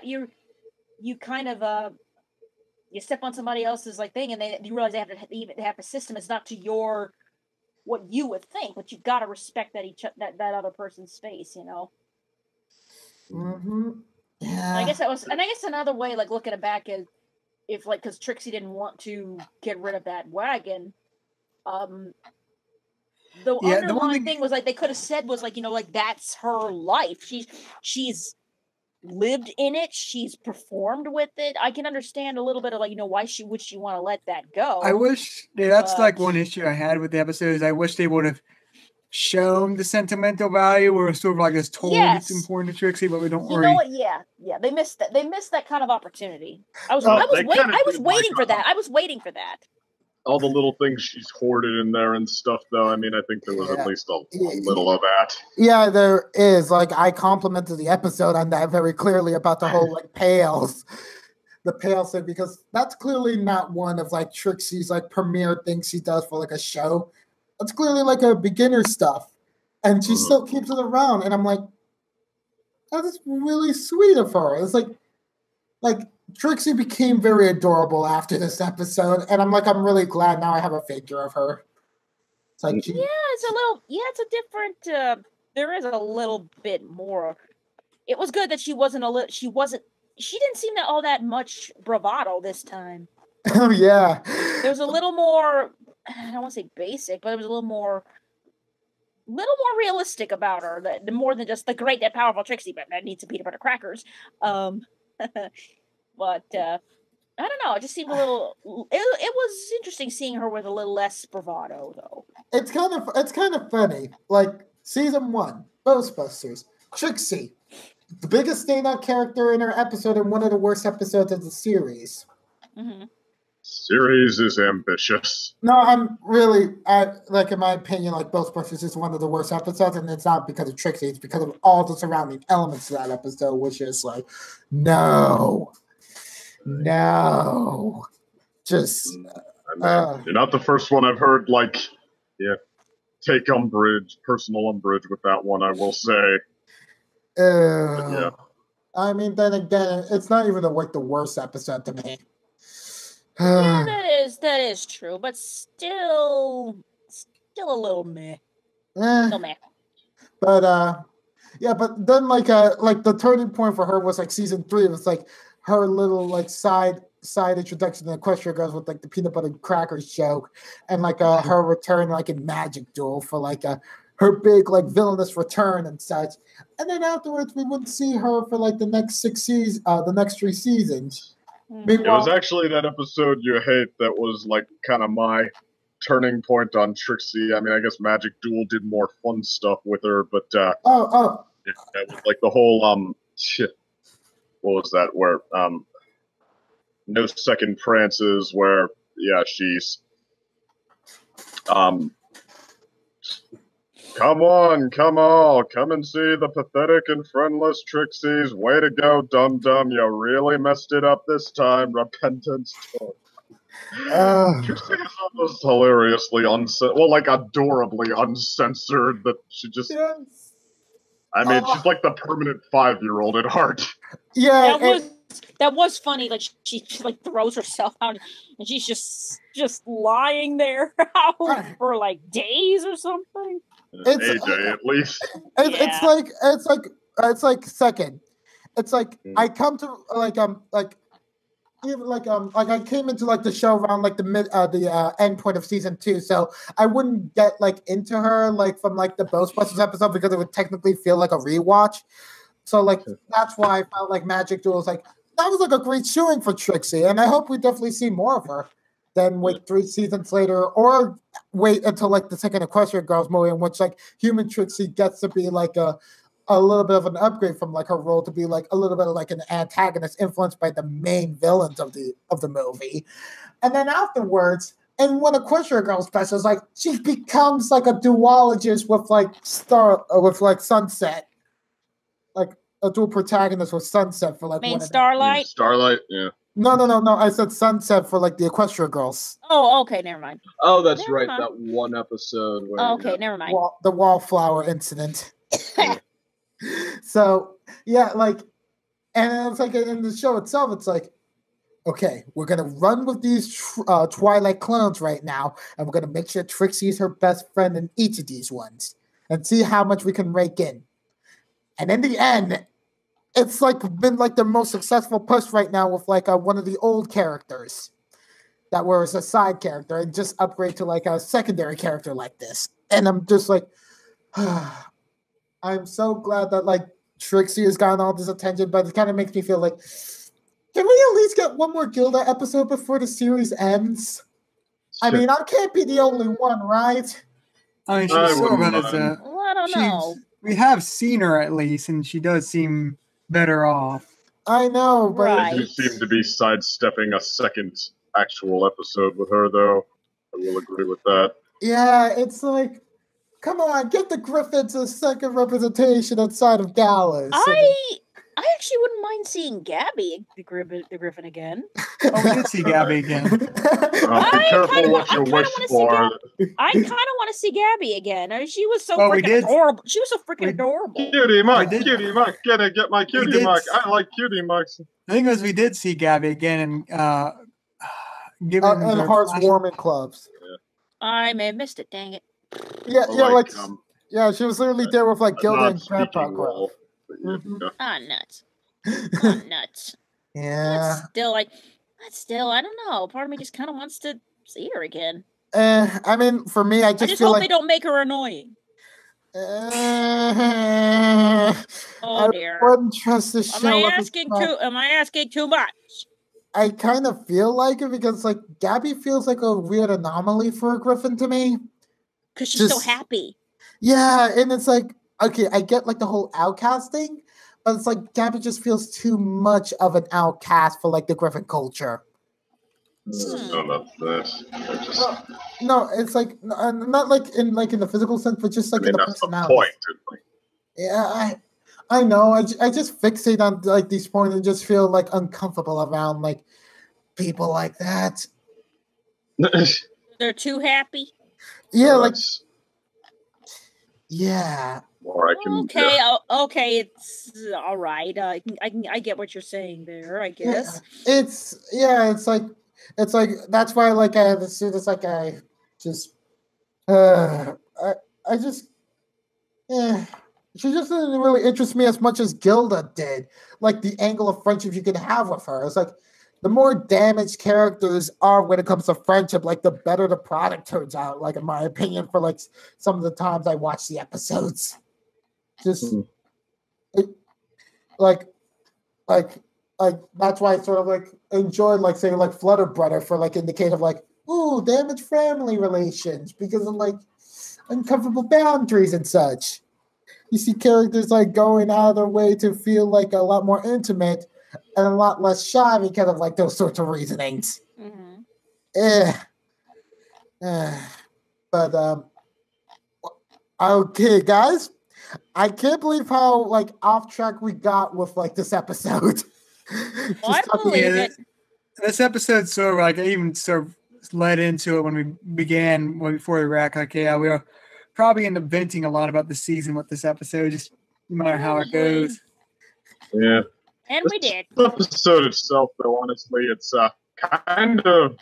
kind of you step on somebody else's like thing and you realize they have a system. It's not to what you would think, but you've got to respect that other person's space, Mm-hmm. Yeah. I guess another way, like looking it back is if like because Trixie didn't want to get rid of that wagon, the underlying thing was like they could have said was like like that's her life. She's lived in it. She's performed with it. I can understand a little bit of like why she would want to let that go. I wish that's like one issue I had with the episode is I wish they would have shown the sentimental value or sort of like just told it's important to Trixie, but we don't worry. You know what? Yeah, they missed that. They missed that kind of opportunity. I was waiting for that. I was waiting for that. All the little things she's hoarded in there and stuff, though. I mean, I think there was at least a little of that. Yeah, there is. Like, I complimented the episode on that very clearly about the whole like pails. The pail thing, because that's clearly not one of like Trixie's like premiere things she does for like a show. It's clearly like a beginner stuff, and she still keeps it around. And I'm like, that is really sweet of her. It's like Trixie became very adorable after this episode, and I'm really glad now I have a figure of her. It's like, it's a different. There is a little bit more. It was good that she didn't seem all that much bravado this time. Oh yeah. There was a little more. I don't want to say basic, but it was a little more realistic about her. More than just the great and powerful Trixie, but that needs some peanut butter crackers. But I don't know. It just seemed a little. It was interesting seeing her with a little less bravado, though. It's kind of funny. Like season 1, Ghostbusters, Trixie, the biggest standout character in her episode and one of the worst episodes of the series. Mm-hmm. Series is ambitious. No, I'm really, in my opinion, like Ghostbusters is one of the worst episodes, and it's not because of Trixie, it's because of all the surrounding elements of that episode, which is like, no, just. You're not the first one I've heard, take personal umbrage with that one, I will say. Yeah. I mean, then again, it's not even the worst episode to me. Yeah, that is true, but still a little meh. Still meh. But yeah, but then like the turning point for her was like season 3. It was like her little like side introduction to the Equestria Girls with like the peanut butter crackers joke, and like her return like in Magic Duel for like her big like villainous return and such. And then afterwards we wouldn't see her for like the next 3 seasons. It was actually that episode you hate that was like kind of my turning point on Trixie. I mean, I guess Magic Duel did more fun stuff with her, but it was like the whole what was that? Where No Second Prances, where she's come on, come and see the pathetic and friendless Trixies. Way to go, dum-dum. You really messed it up this time. Repentance. Trixie is almost hilariously adorably uncensored that she just... Yes. I mean, she's like the permanent 5-year-old at heart. Yeah, that was funny. Like she like throws herself out, and she's just lying there for like days or something. It's a day at least. It's like second. It's like I come to I came into like the show around like the end point of season 2, so I wouldn't get like into her like from like the Ghostbusters episode because it would technically feel like a rewatch. So like that's why I felt like Magic Duel was like that was like a great showing for Trixie, and I hope we definitely see more of her. Then wait 3 seasons later, or wait until like the second Equestria Girls movie, in which like human Trixie gets to be like a little bit of an upgrade from like her role to be like a little bit of like an antagonist influenced by the main villains of the movie. And then afterwards, in one Equestria Girls specials, like she becomes like a duologist with like Sunset, like a dual protagonist with Sunset for like Starlight. Starlight, yeah. No. I said Sunset for like the Equestria Girls. Oh, okay, never mind. Oh, that's right. That one episode. Where, never mind. The wallflower incident. So yeah, like, and it's like in the show itself, it's like, okay, we're gonna run with these Twilight clones right now, and we're gonna make sure Trixie is her best friend in each of these ones, and see how much we can rake in. And in the end, it's like been like the most successful push right now with like one of the old characters that was a side character and just upgrade to like a secondary character like this. And I'm just like, I'm so glad that like Trixie has gotten all this attention, but it kind of makes me feel like, can we at least get one more Gilda episode before the series ends? I mean, I can't be the only one, right? I mean, she's sort of as I don't know. We have seen her at least, and she does seem better off. I know, but I do seem to be sidestepping a second actual episode with her, though. I will agree with that. Yeah, it's like, come on, get the Griffins a second representation outside of Gallus. I actually wouldn't mind seeing Gabby, the Griffin again. Oh, we did see Gabby again. Be careful what you wish for. I kind of want to see Gabby again. She was so freaking adorable. She was so freaking adorable. Cutie Muck, get my Cutie Muck. I like Cutie Mucks. The thing was, we did see Gabby again, and given and Hearts Warming Clubs. Yeah. I may have missed it. Dang it. Yeah, she was literally there with like Gilda and Grandpa Grove. Nuts. Nuts. Yeah. That's still, I don't know. Part of me just kind of wants to see her again. I mean, for me, I just feel hope like they don't make her annoying. Oh dear. I wouldn't trust this show. Am I asking too much? I kind of feel like it because like Gabby feels like a weird anomaly for a Griffin to me. Because she's so happy. Yeah, and it's like, okay, I get like the whole outcast thing, but it's like Gabby just feels too much of an outcast for like the Griffin culture. No, it's like not like in the physical sense, but just like in the personality. That's the point. Yeah, I know. I just fixate on like these points and just feel like uncomfortable around like people like that. They're too happy. Yeah, like Yeah. Or I can. Okay, okay, it's all right. I get what you're saying there. I guess It's like that's why like I have to see this like I just I just she just didn't really interest me as much as Gilda did. Like the angle of friendship you can have with her. It's like the more damaged characters are when it comes to friendship, like the better the product turns out. Like in my opinion, for like some of the times I watch the episodes, just like that's why I sort of like enjoyed like say like Flutter Brother for like indicative like ooh damaged family relations because of like uncomfortable boundaries and such. You see characters like going out of their way to feel like a lot more intimate and a lot less shy because of like those sorts of reasonings. But okay, guys, I can't believe how like off track we got with like this episode. I believe it. This episode sort of like I even sort of led into it when we began before the rack. Like, yeah, we were probably end up venting a lot about the season with this episode, just no matter how it goes. Yeah. And we did. The episode itself, though, honestly, it's kind of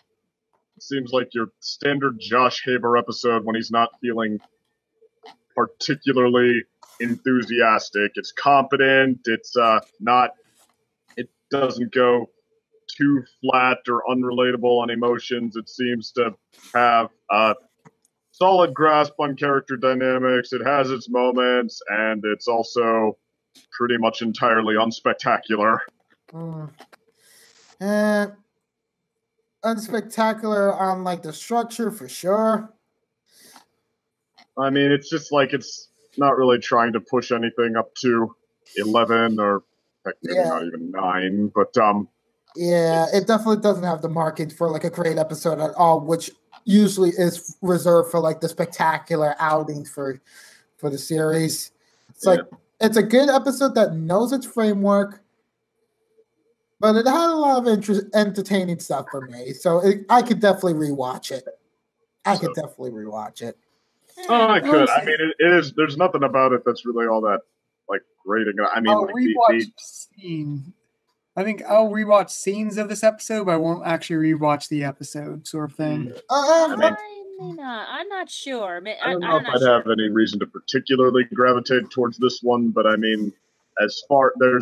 seems like your standard Josh Haber episode when he's not feeling particularly enthusiastic. It's competent. It's not. It doesn't go too flat or unrelatable on emotions. It seems to have a solid grasp on character dynamics. It has its moments, and it's also pretty much entirely unspectacular. Unspectacular on like the structure for sure. I mean, it's just like it's not really trying to push anything up to 11 or heck, maybe not even 9, but yeah, it definitely doesn't have the market for like a great episode at all, which usually is reserved for like the spectacular outings for the series. It's like it's a good episode that knows its framework, but it had a lot of entertaining stuff for me, so I could definitely rewatch it. I could definitely rewatch it. Oh, I could. I mean, it is. There's nothing about it that's really all that like great. I mean, I'll rewatch scenes. I think I'll rewatch scenes of this episode, but I won't actually rewatch the episode, sort of thing. I'm not sure. I don't know if I'd have any reason to particularly gravitate towards this one, but I mean, as far I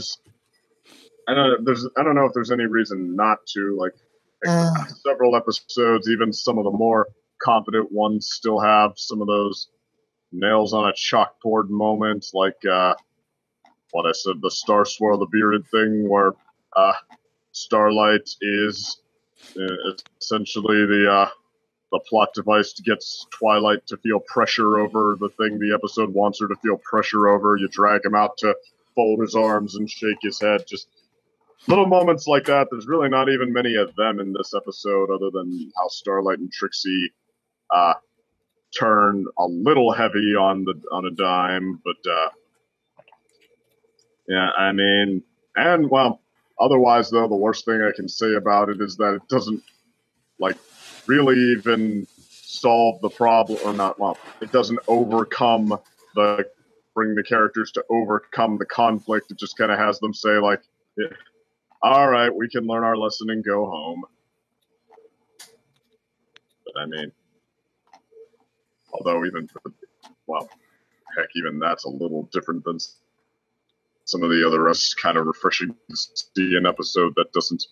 don't know if there's any reason not to. Like several episodes, even some of the more competent ones still have some of those nails on a chalkboard moments, like what I said, the Star Swirl the Bearded thing, where Starlight is essentially the plot device to get Twilight to feel pressure over the thing the episode wants her to feel pressure over. You drag him out to fold his arms and shake his head. Just little moments like that. There's really not even many of them in this episode, other than how Starlight and Trixie turn a little heavy on a dime. But yeah, I mean, and well, otherwise though, the worst thing I can say about it is that it doesn't like really even solve the problem, or not. Well, it doesn't bring the characters to overcome the conflict. It just kind of has them say like, yeah, all right, we can learn our lesson and go home. But I mean, although even even that's a little different than some of the other rest. Kind of refreshing to see an episode that doesn't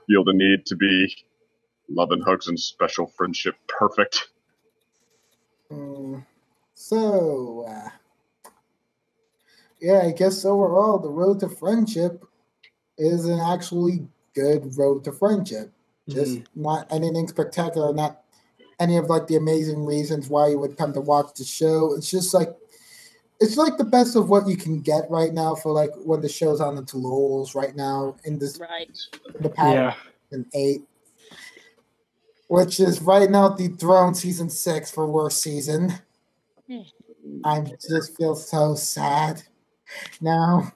feel the need to be love and hugs and special friendship perfect. So, yeah, I guess overall the road to friendship is an actually good road to friendship. Just not anything spectacular, not any of like the amazing reasons why you would come to watch the show. It's just like it's like the best of what you can get right now for like when the show's on the lulls right now in this in the past in 8. Which is right now dethroned season 6 for worst season. I just feel so sad now.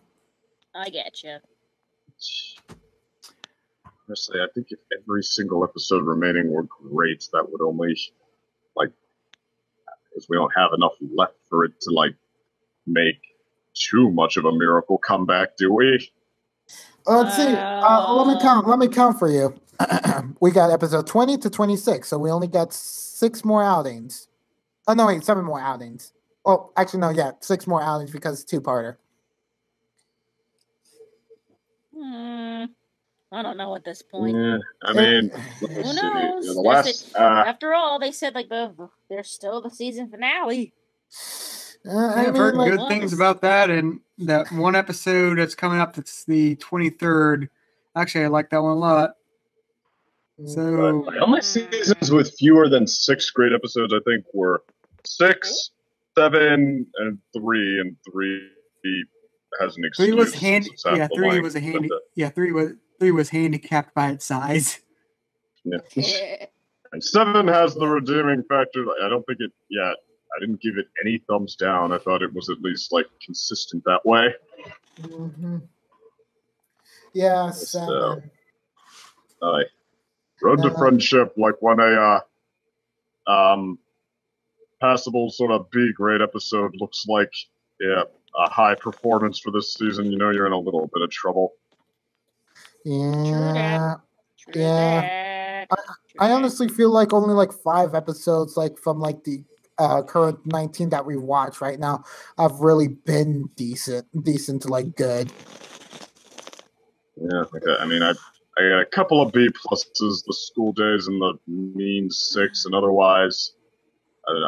I get you. Honestly, I think if every single episode remaining were great, that would only because we don't have enough left for it to like make too much of a miracle comeback, do we? Let's see. Let me count for you. We got episode 20 to 26, so we only got 6 more outings. Oh no, wait, 7 more outings. Well, actually, no, yeah, 6 more outings because it's 2-parter. I don't know at this point. Yeah, I mean, who knows? The last, after all, they said like there's still the season finale. I've heard good things about that, and that one episode that's coming up. That's the 23rd. Actually, I like that one a lot. So the only seasons with fewer than 6 great episodes, I think, were 6, 7, and 3. And 3 has an excuse. 3 was handy. Yeah, 3 was a handy. Yeah, 3 was handicapped by its size. Yeah. And 7 has the redeeming factor. I don't think it. Yeah, I didn't give it any thumbs down. I thought it was at least like consistent that way. Mm-hmm. Yeah, 7. Road to Friendship, like when a passable sort of B grade episode looks like a high performance for this season, you know you're in a little bit of trouble. Yeah. I honestly feel like only like 5 episodes, like from like the current 19 that we watch right now, have really been decent to like good. Yeah, okay. I mean, I got a couple of B pluses, the School Days and the Mean 6, and otherwise,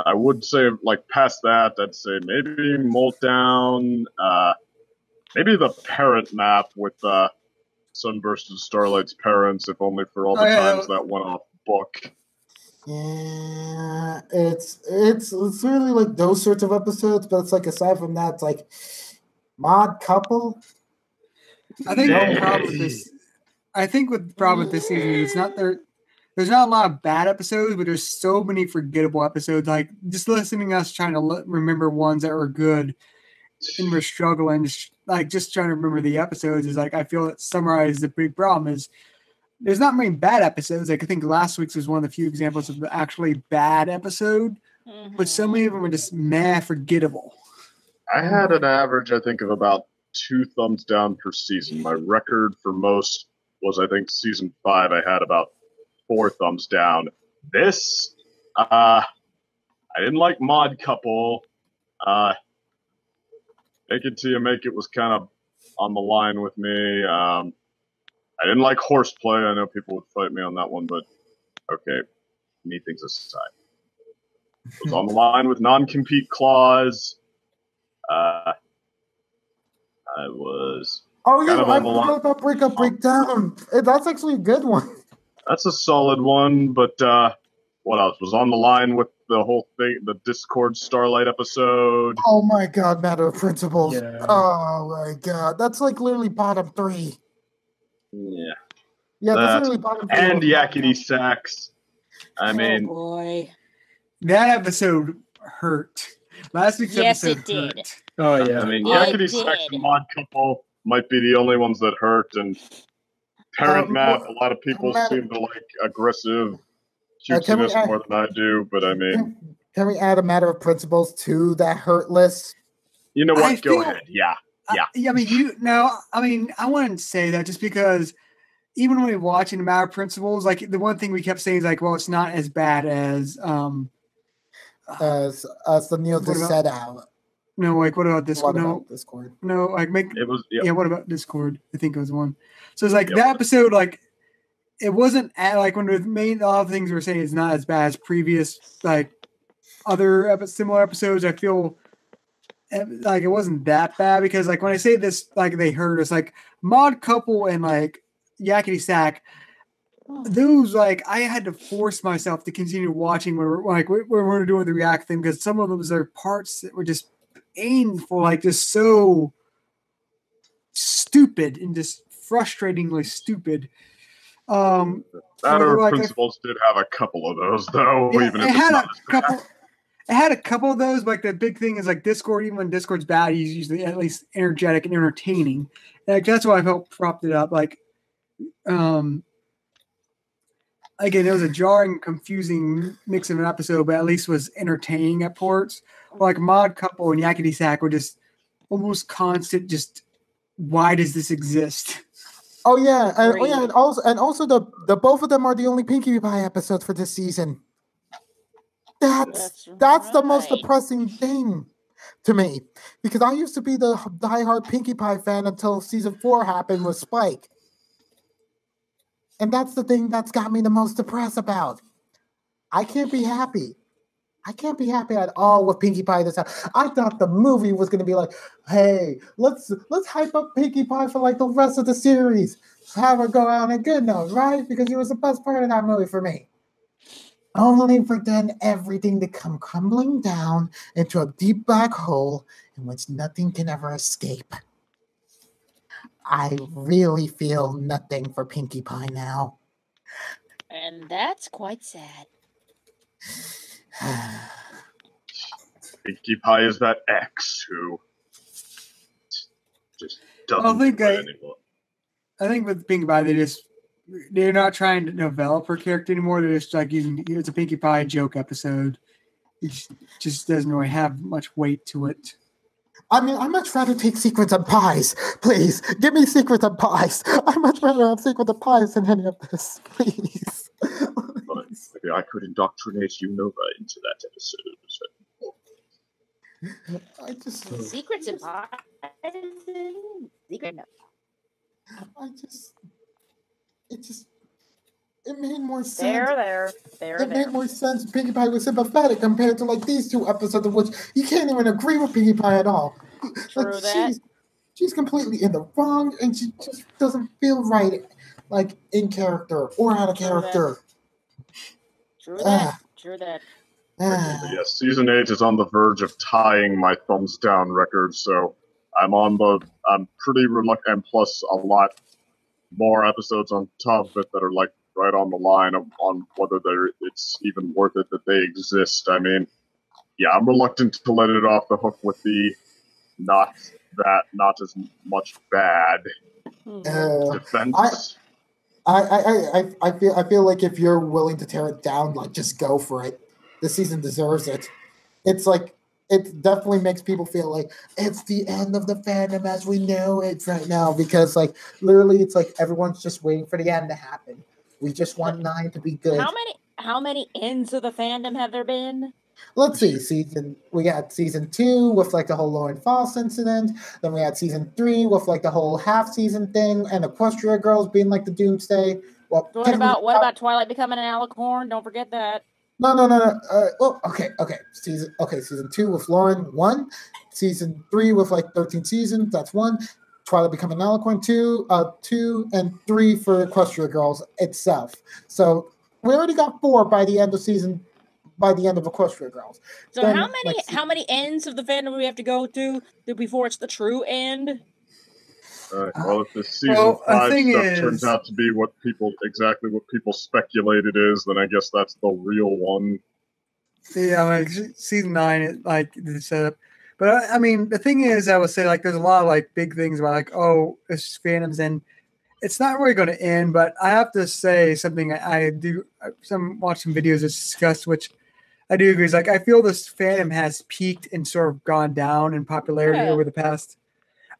I would say like past that, I'd say maybe Moltdown, maybe the Parent Map with Sunburst and Starlight's parents, if only for all the times that went off book. Yeah, it's really like those sorts of episodes, but it's like aside from that, it's like Mod Couple. I think the problem with this. I think the problem with this season is not there. There's not a lot of bad episodes, but there's so many forgettable episodes. Like just listening to us trying to remember ones that were good, and we're struggling. Just trying to remember the episodes is like I feel it summarizes the big problem is there's not many bad episodes. Like I think last week's was one of the few examples of the actually bad episode, but so many of them are just forgettable. I had an average, I think, of about 2 thumbs down per season. My record for most was, I think, season 5. I had about 4 thumbs down. This, I didn't like Mod Couple. Make It Till You Make It was kind of on the line with me. I didn't like Horseplay. I know people would fight me on that one, but okay, me things aside. It was on the line with Non-Compete Clause. I was. Oh yeah, I forgot about Breakup Breakdown. That's actually a good one. That's a solid one, but what else was on the line with the whole thing? The Discord Starlight episode. Oh my God, Matter of Principles. Yeah. Oh my God, that's like literally bottom 3. Yeah. Yeah, that's literally bottom 3. And Yakety Sax. I mean, boy, that episode hurt. Last week's episode it did. hurt. Oh yeah. I mean, Yakety Sax and Mod Couple might be the only ones that hurt, and Parent Map, a lot of people seem to like aggressive cutesiness more than I do, but I mean... Can we add a Matter of Principles to that hurt list? You know what? Go ahead. Yeah. I wouldn't say that just because even when we're watching the Matter of Principles, like the one thing we kept saying is like, well, it's not as bad as the Neil set out. No, like what about Discord? Discord. No, like it was. Yeah, what about Discord? I think it was one. So it's like that episode, like it wasn't like when we made all the things we were saying is not as bad as previous like other similar episodes. I feel like it wasn't that bad because like when I say this, like they hurt us, like Mod Couple and like Yakety Sack. Those like I had to force myself to continue watching when we're doing the React thing because some of them are parts that were just painful, like just so stupid and just frustratingly stupid. Matter of Principles did have a couple of those though. Yeah, even if it's not it had a couple of those, but like the big thing is like Discord, even when Discord's bad, he's usually at least energetic and entertaining. And like that's why I felt propped it up. Like again, it was a jarring, confusing mix of an episode, but at least was entertaining at parts. Like Mod Couple and Yakety Sack were just almost constant. Just why does this exist? Oh yeah, and also the both of them are the only Pinkie Pie episodes for this season. That's the most depressing thing to me, because I used to be the diehard Pinkie Pie fan until season 4 happened with Spike. And that's the thing that's got me the most depressed about. I can't be happy. I can't be happy at all with Pinkie Pie this time. I thought the movie was going to be like, hey, let's hype up Pinkie Pie for like the rest of the series. Have her go out on a good note, right? Because it was the best part of that movie for me. Only for then everything to come crumbling down into a deep black hole in which nothing can ever escape. I really feel nothing for Pinkie Pie now. And that's quite sad. Pinkie Pie is that ex who just doesn't do it anymore. I think with Pinkie Pie, they're not trying to develop her character anymore. They're just like using it's a Pinkie Pie joke episode. It just doesn't really have much weight to it. I mean, I'd much rather take Secrets and Pies. Please, give me Secrets and Pies. I'd much rather have Secrets and Pies than any of this. Please. Maybe I could indoctrinate Unova into that episode. I just... Secrets and Pies? Secret no. It made more sense. It made more sense. Pinkie Pie was sympathetic compared to like these two episodes of which you can't even agree with Pinkie Pie at all. True like that. She's completely in the wrong, and she just doesn't feel right, like in character or out of character. True that. Yes, season 8 is on the verge of tying my thumbs down record, so I'm pretty reluctant, and plus a lot more episodes on top of it that are like right on the line on whether it's even worth it that they exist. I mean, yeah, I'm reluctant to let it off the hook with the not as much bad defense. I feel like if you're willing to tear it down, like just go for it. This season deserves it. It's like it definitely makes people feel like it's the end of the fandom as we know it right now, because like literally it's like everyone's just waiting for the end to happen. We just want 9 to be good. How many ends of the fandom have there been? Let's see. We got season 2 with like the whole Lauren Foss incident. Then we had season 3 with like the whole half season thing and Equestria Girls being like the doomsday. Well, what about Twilight becoming an alicorn? Don't forget that. No. Okay. Season 2 with Lauren 1. Season 3 with like 13 seasons. That's 1. Twilight becoming an alicorn 2 and 3 for Equestria Girls itself. So we already got 4 by the end of Equestria Girls. So then, how many ends of the fandom do we have to go to before it's the true end? Well, if the season 5 stuff turns out to be exactly what people speculate it is, then I guess that's the real one. Yeah, like season 9, like the setup. But I mean, the thing is, I would say like there's a lot of like big things about like, oh, it's fandoms, and it's not really going to end. But I have to say something I do. Watch some videos that's discussed, which I do agree. Is like I feel this fandom has peaked and sort of gone down in popularity over the past.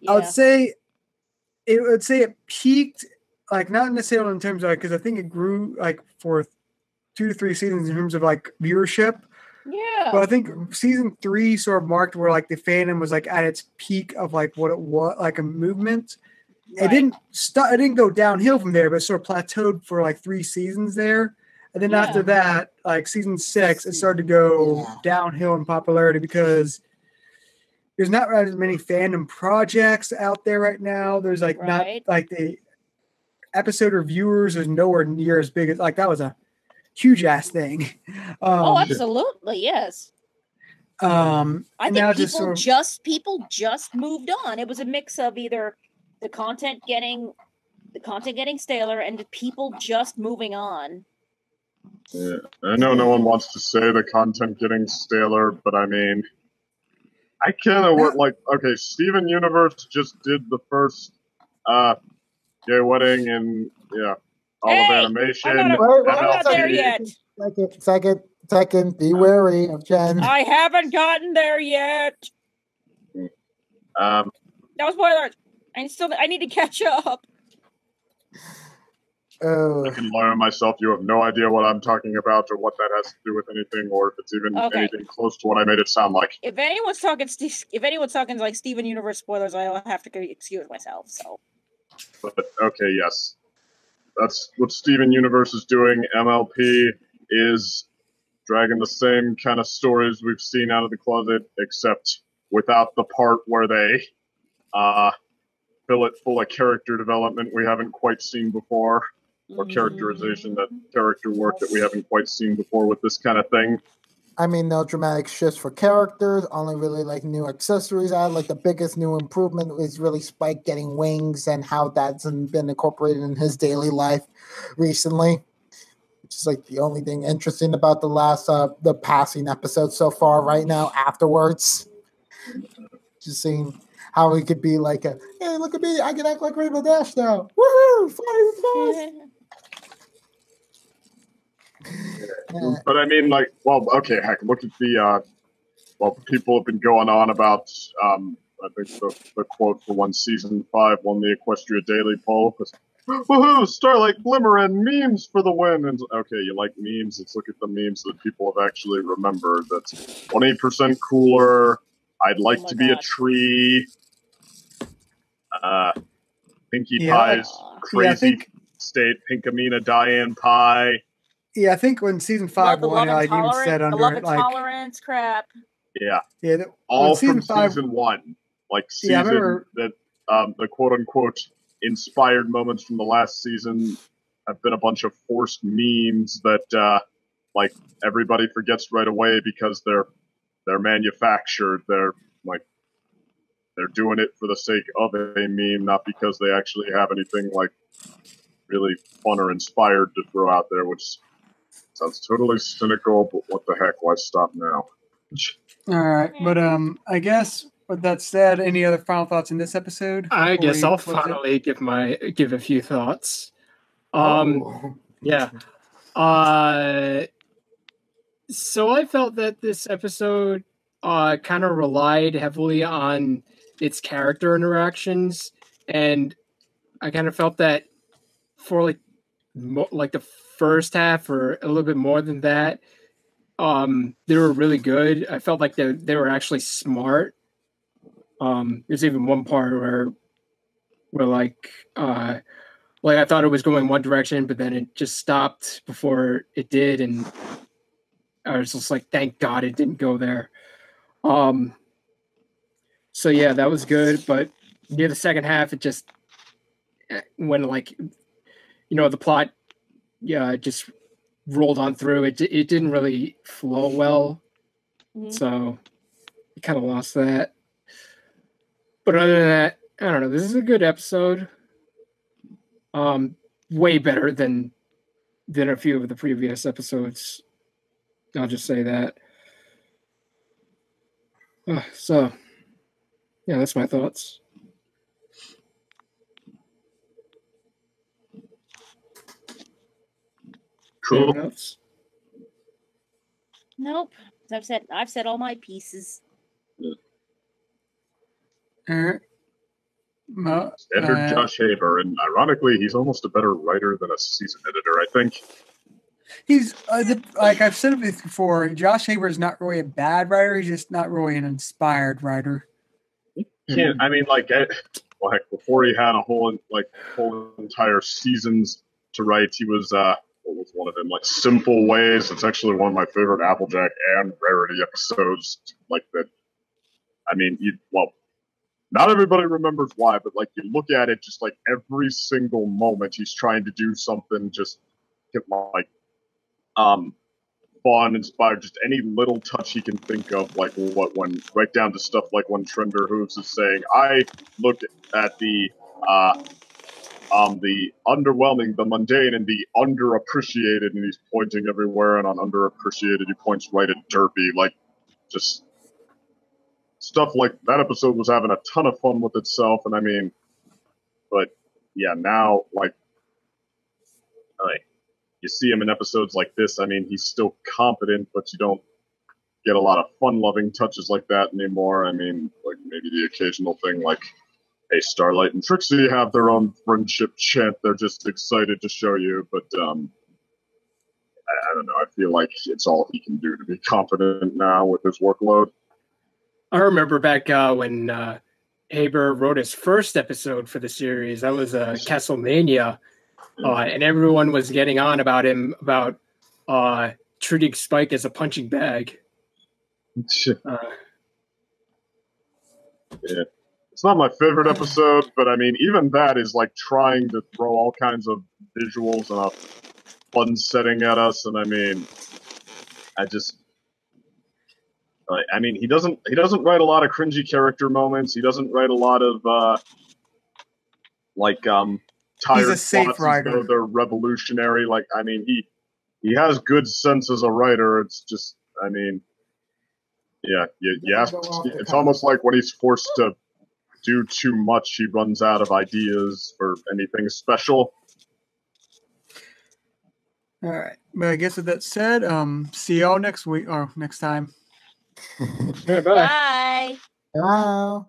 Yeah. I would say it peaked, like not necessarily in terms of because I think it grew like for 2 to 3 seasons in terms of like viewership. Yeah. But I think season 3 sort of marked where like the fandom was like at its peak of like what it was, like a movement. Right. It didn't go downhill from there, but it sort of plateaued for like 3 seasons there. And then after that, like season 6, it started to go downhill in popularity because there's not as many fandom projects out there right now. There's like not like the episode reviewers is nowhere near as big as like that was a huge ass thing. Absolutely, yes. I think people just moved on. It was a mix of either the content getting staler and the people just moving on. Yeah, I know no one wants to say the content getting staler, but I mean, I kind of work like, okay, Steven Universe just did the first gay wedding, and yeah, all of Hey, animation, I'm not there yet. Second, be wary of Jen. I haven't gotten there yet. No spoilers. I need to catch up. I can learn myself. You have no idea what I'm talking about or what that has to do with anything, or if it's even anything close to what I made it sound like. If anyone's talking like Steven Universe spoilers, I'll have to excuse myself. So. But okay, yes, that's what Steven Universe is doing. MLP is dragging the same kind of stories we've seen out of the closet, except without the part where they fill it full of character development we haven't quite seen before, or characterization, that character work that we haven't quite seen before with this kind of thing. I mean, no dramatic shifts for characters, only really like new accessories added. Like the biggest new improvement is really Spike getting wings and how that's been incorporated in his daily life recently. Which is like the only thing interesting about the passing episode so far right now afterwards. Just seeing how he could be like hey, look at me, I can act like Rainbow Dash now. Woohoo! Flying fast! But I mean, like, well, okay, heck, look at the, people have been going on about, I think the quote for when Season 5 won the Equestria Daily poll was, woohoo, Starlight Glimmer and memes for the win! And, okay, you like memes? Let's look at the memes that people have actually remembered. That's 20% cooler, I'd like to be a tree, Pinkie Pie's crazy state, Pinkamena Diane Pie. Yeah, I think when Season 5 won, I even said under love it, and like... tolerance crap. Yeah. Yeah, all from Season 1. Like, season that, the quote-unquote inspired moments from the last season have been a bunch of forced memes that, like, everybody forgets right away because they're manufactured. They're doing it for the sake of a meme, not because they actually have anything, like, really fun or inspired to throw out there, which sounds totally cynical, but what the heck, why stop now? Alright, but I guess with that said, any other final thoughts in this episode? I guess I'll finally give a few thoughts. Yeah. So I felt that this episode kind of relied heavily on its character interactions, and I kind of felt that for like the first half or a little bit more than that, they were really good. I felt like they were actually smart. There's even one part where like I thought it was going one direction, but then it just stopped before it did, and I was just like, thank God it didn't go there. So yeah, that was good, but near the second half, it just when the plot just rolled on through. It didn't really flow well, so it kind of lost that. But other than that, I don't know. This is a good episode. Way better than a few of the previous episodes. I'll just say that. So, yeah, that's my thoughts. Cool. Nope. I've said all my pieces. Alright. Standard Josh Haber, and ironically, he's almost a better writer than a season editor, I think. He's, like I've said this before, Josh Haber is not really a bad writer, he's just not really an inspired writer. Yeah, I mean, like before he had a whole entire seasons to write, he was, what was one of them? Like, Simple Ways. It's actually one of my favorite Applejack and Rarity episodes, like that. I mean, not everybody remembers why, but like you look at it, just like every single moment he's trying to do something, just get like fun, inspired, just any little touch he can think of, like when right down to stuff like when Trender Hooves is saying, I look at the underwhelming, the mundane, and the underappreciated, and he's pointing everywhere, and on underappreciated he points right at Derpy, like just stuff like that. Episode was having a ton of fun with itself, and I mean, but yeah, now like you see him in episodes like this. I mean, he's still competent, but you don't get a lot of fun-loving touches like that anymore. I mean, like maybe the occasional thing like, hey, Starlight and Trixie have their own friendship chant. They're just excited to show you, but I don't know. I feel like it's all he can do to be competent now with his workload. I remember back when Haber wrote his first episode for the series. That was Castlemania, and everyone was getting on about him about treating Spike as a punching bag. Yeah. It's not my favorite episode, but I mean, even that is like trying to throw all kinds of visuals and a fun setting at us, and I mean, I mean, he doesn't write a lot of cringy character moments. He doesn't write a lot of tired He's a safe plots writer. as though they're revolutionary. Like, I mean, he has good sense as a writer. It's just, I mean, yeah, it's almost like when he's forced to do too much, he runs out of ideas for anything special. All right. But I guess with that said, see y'all next week or next time. Bye. Bye. Wow.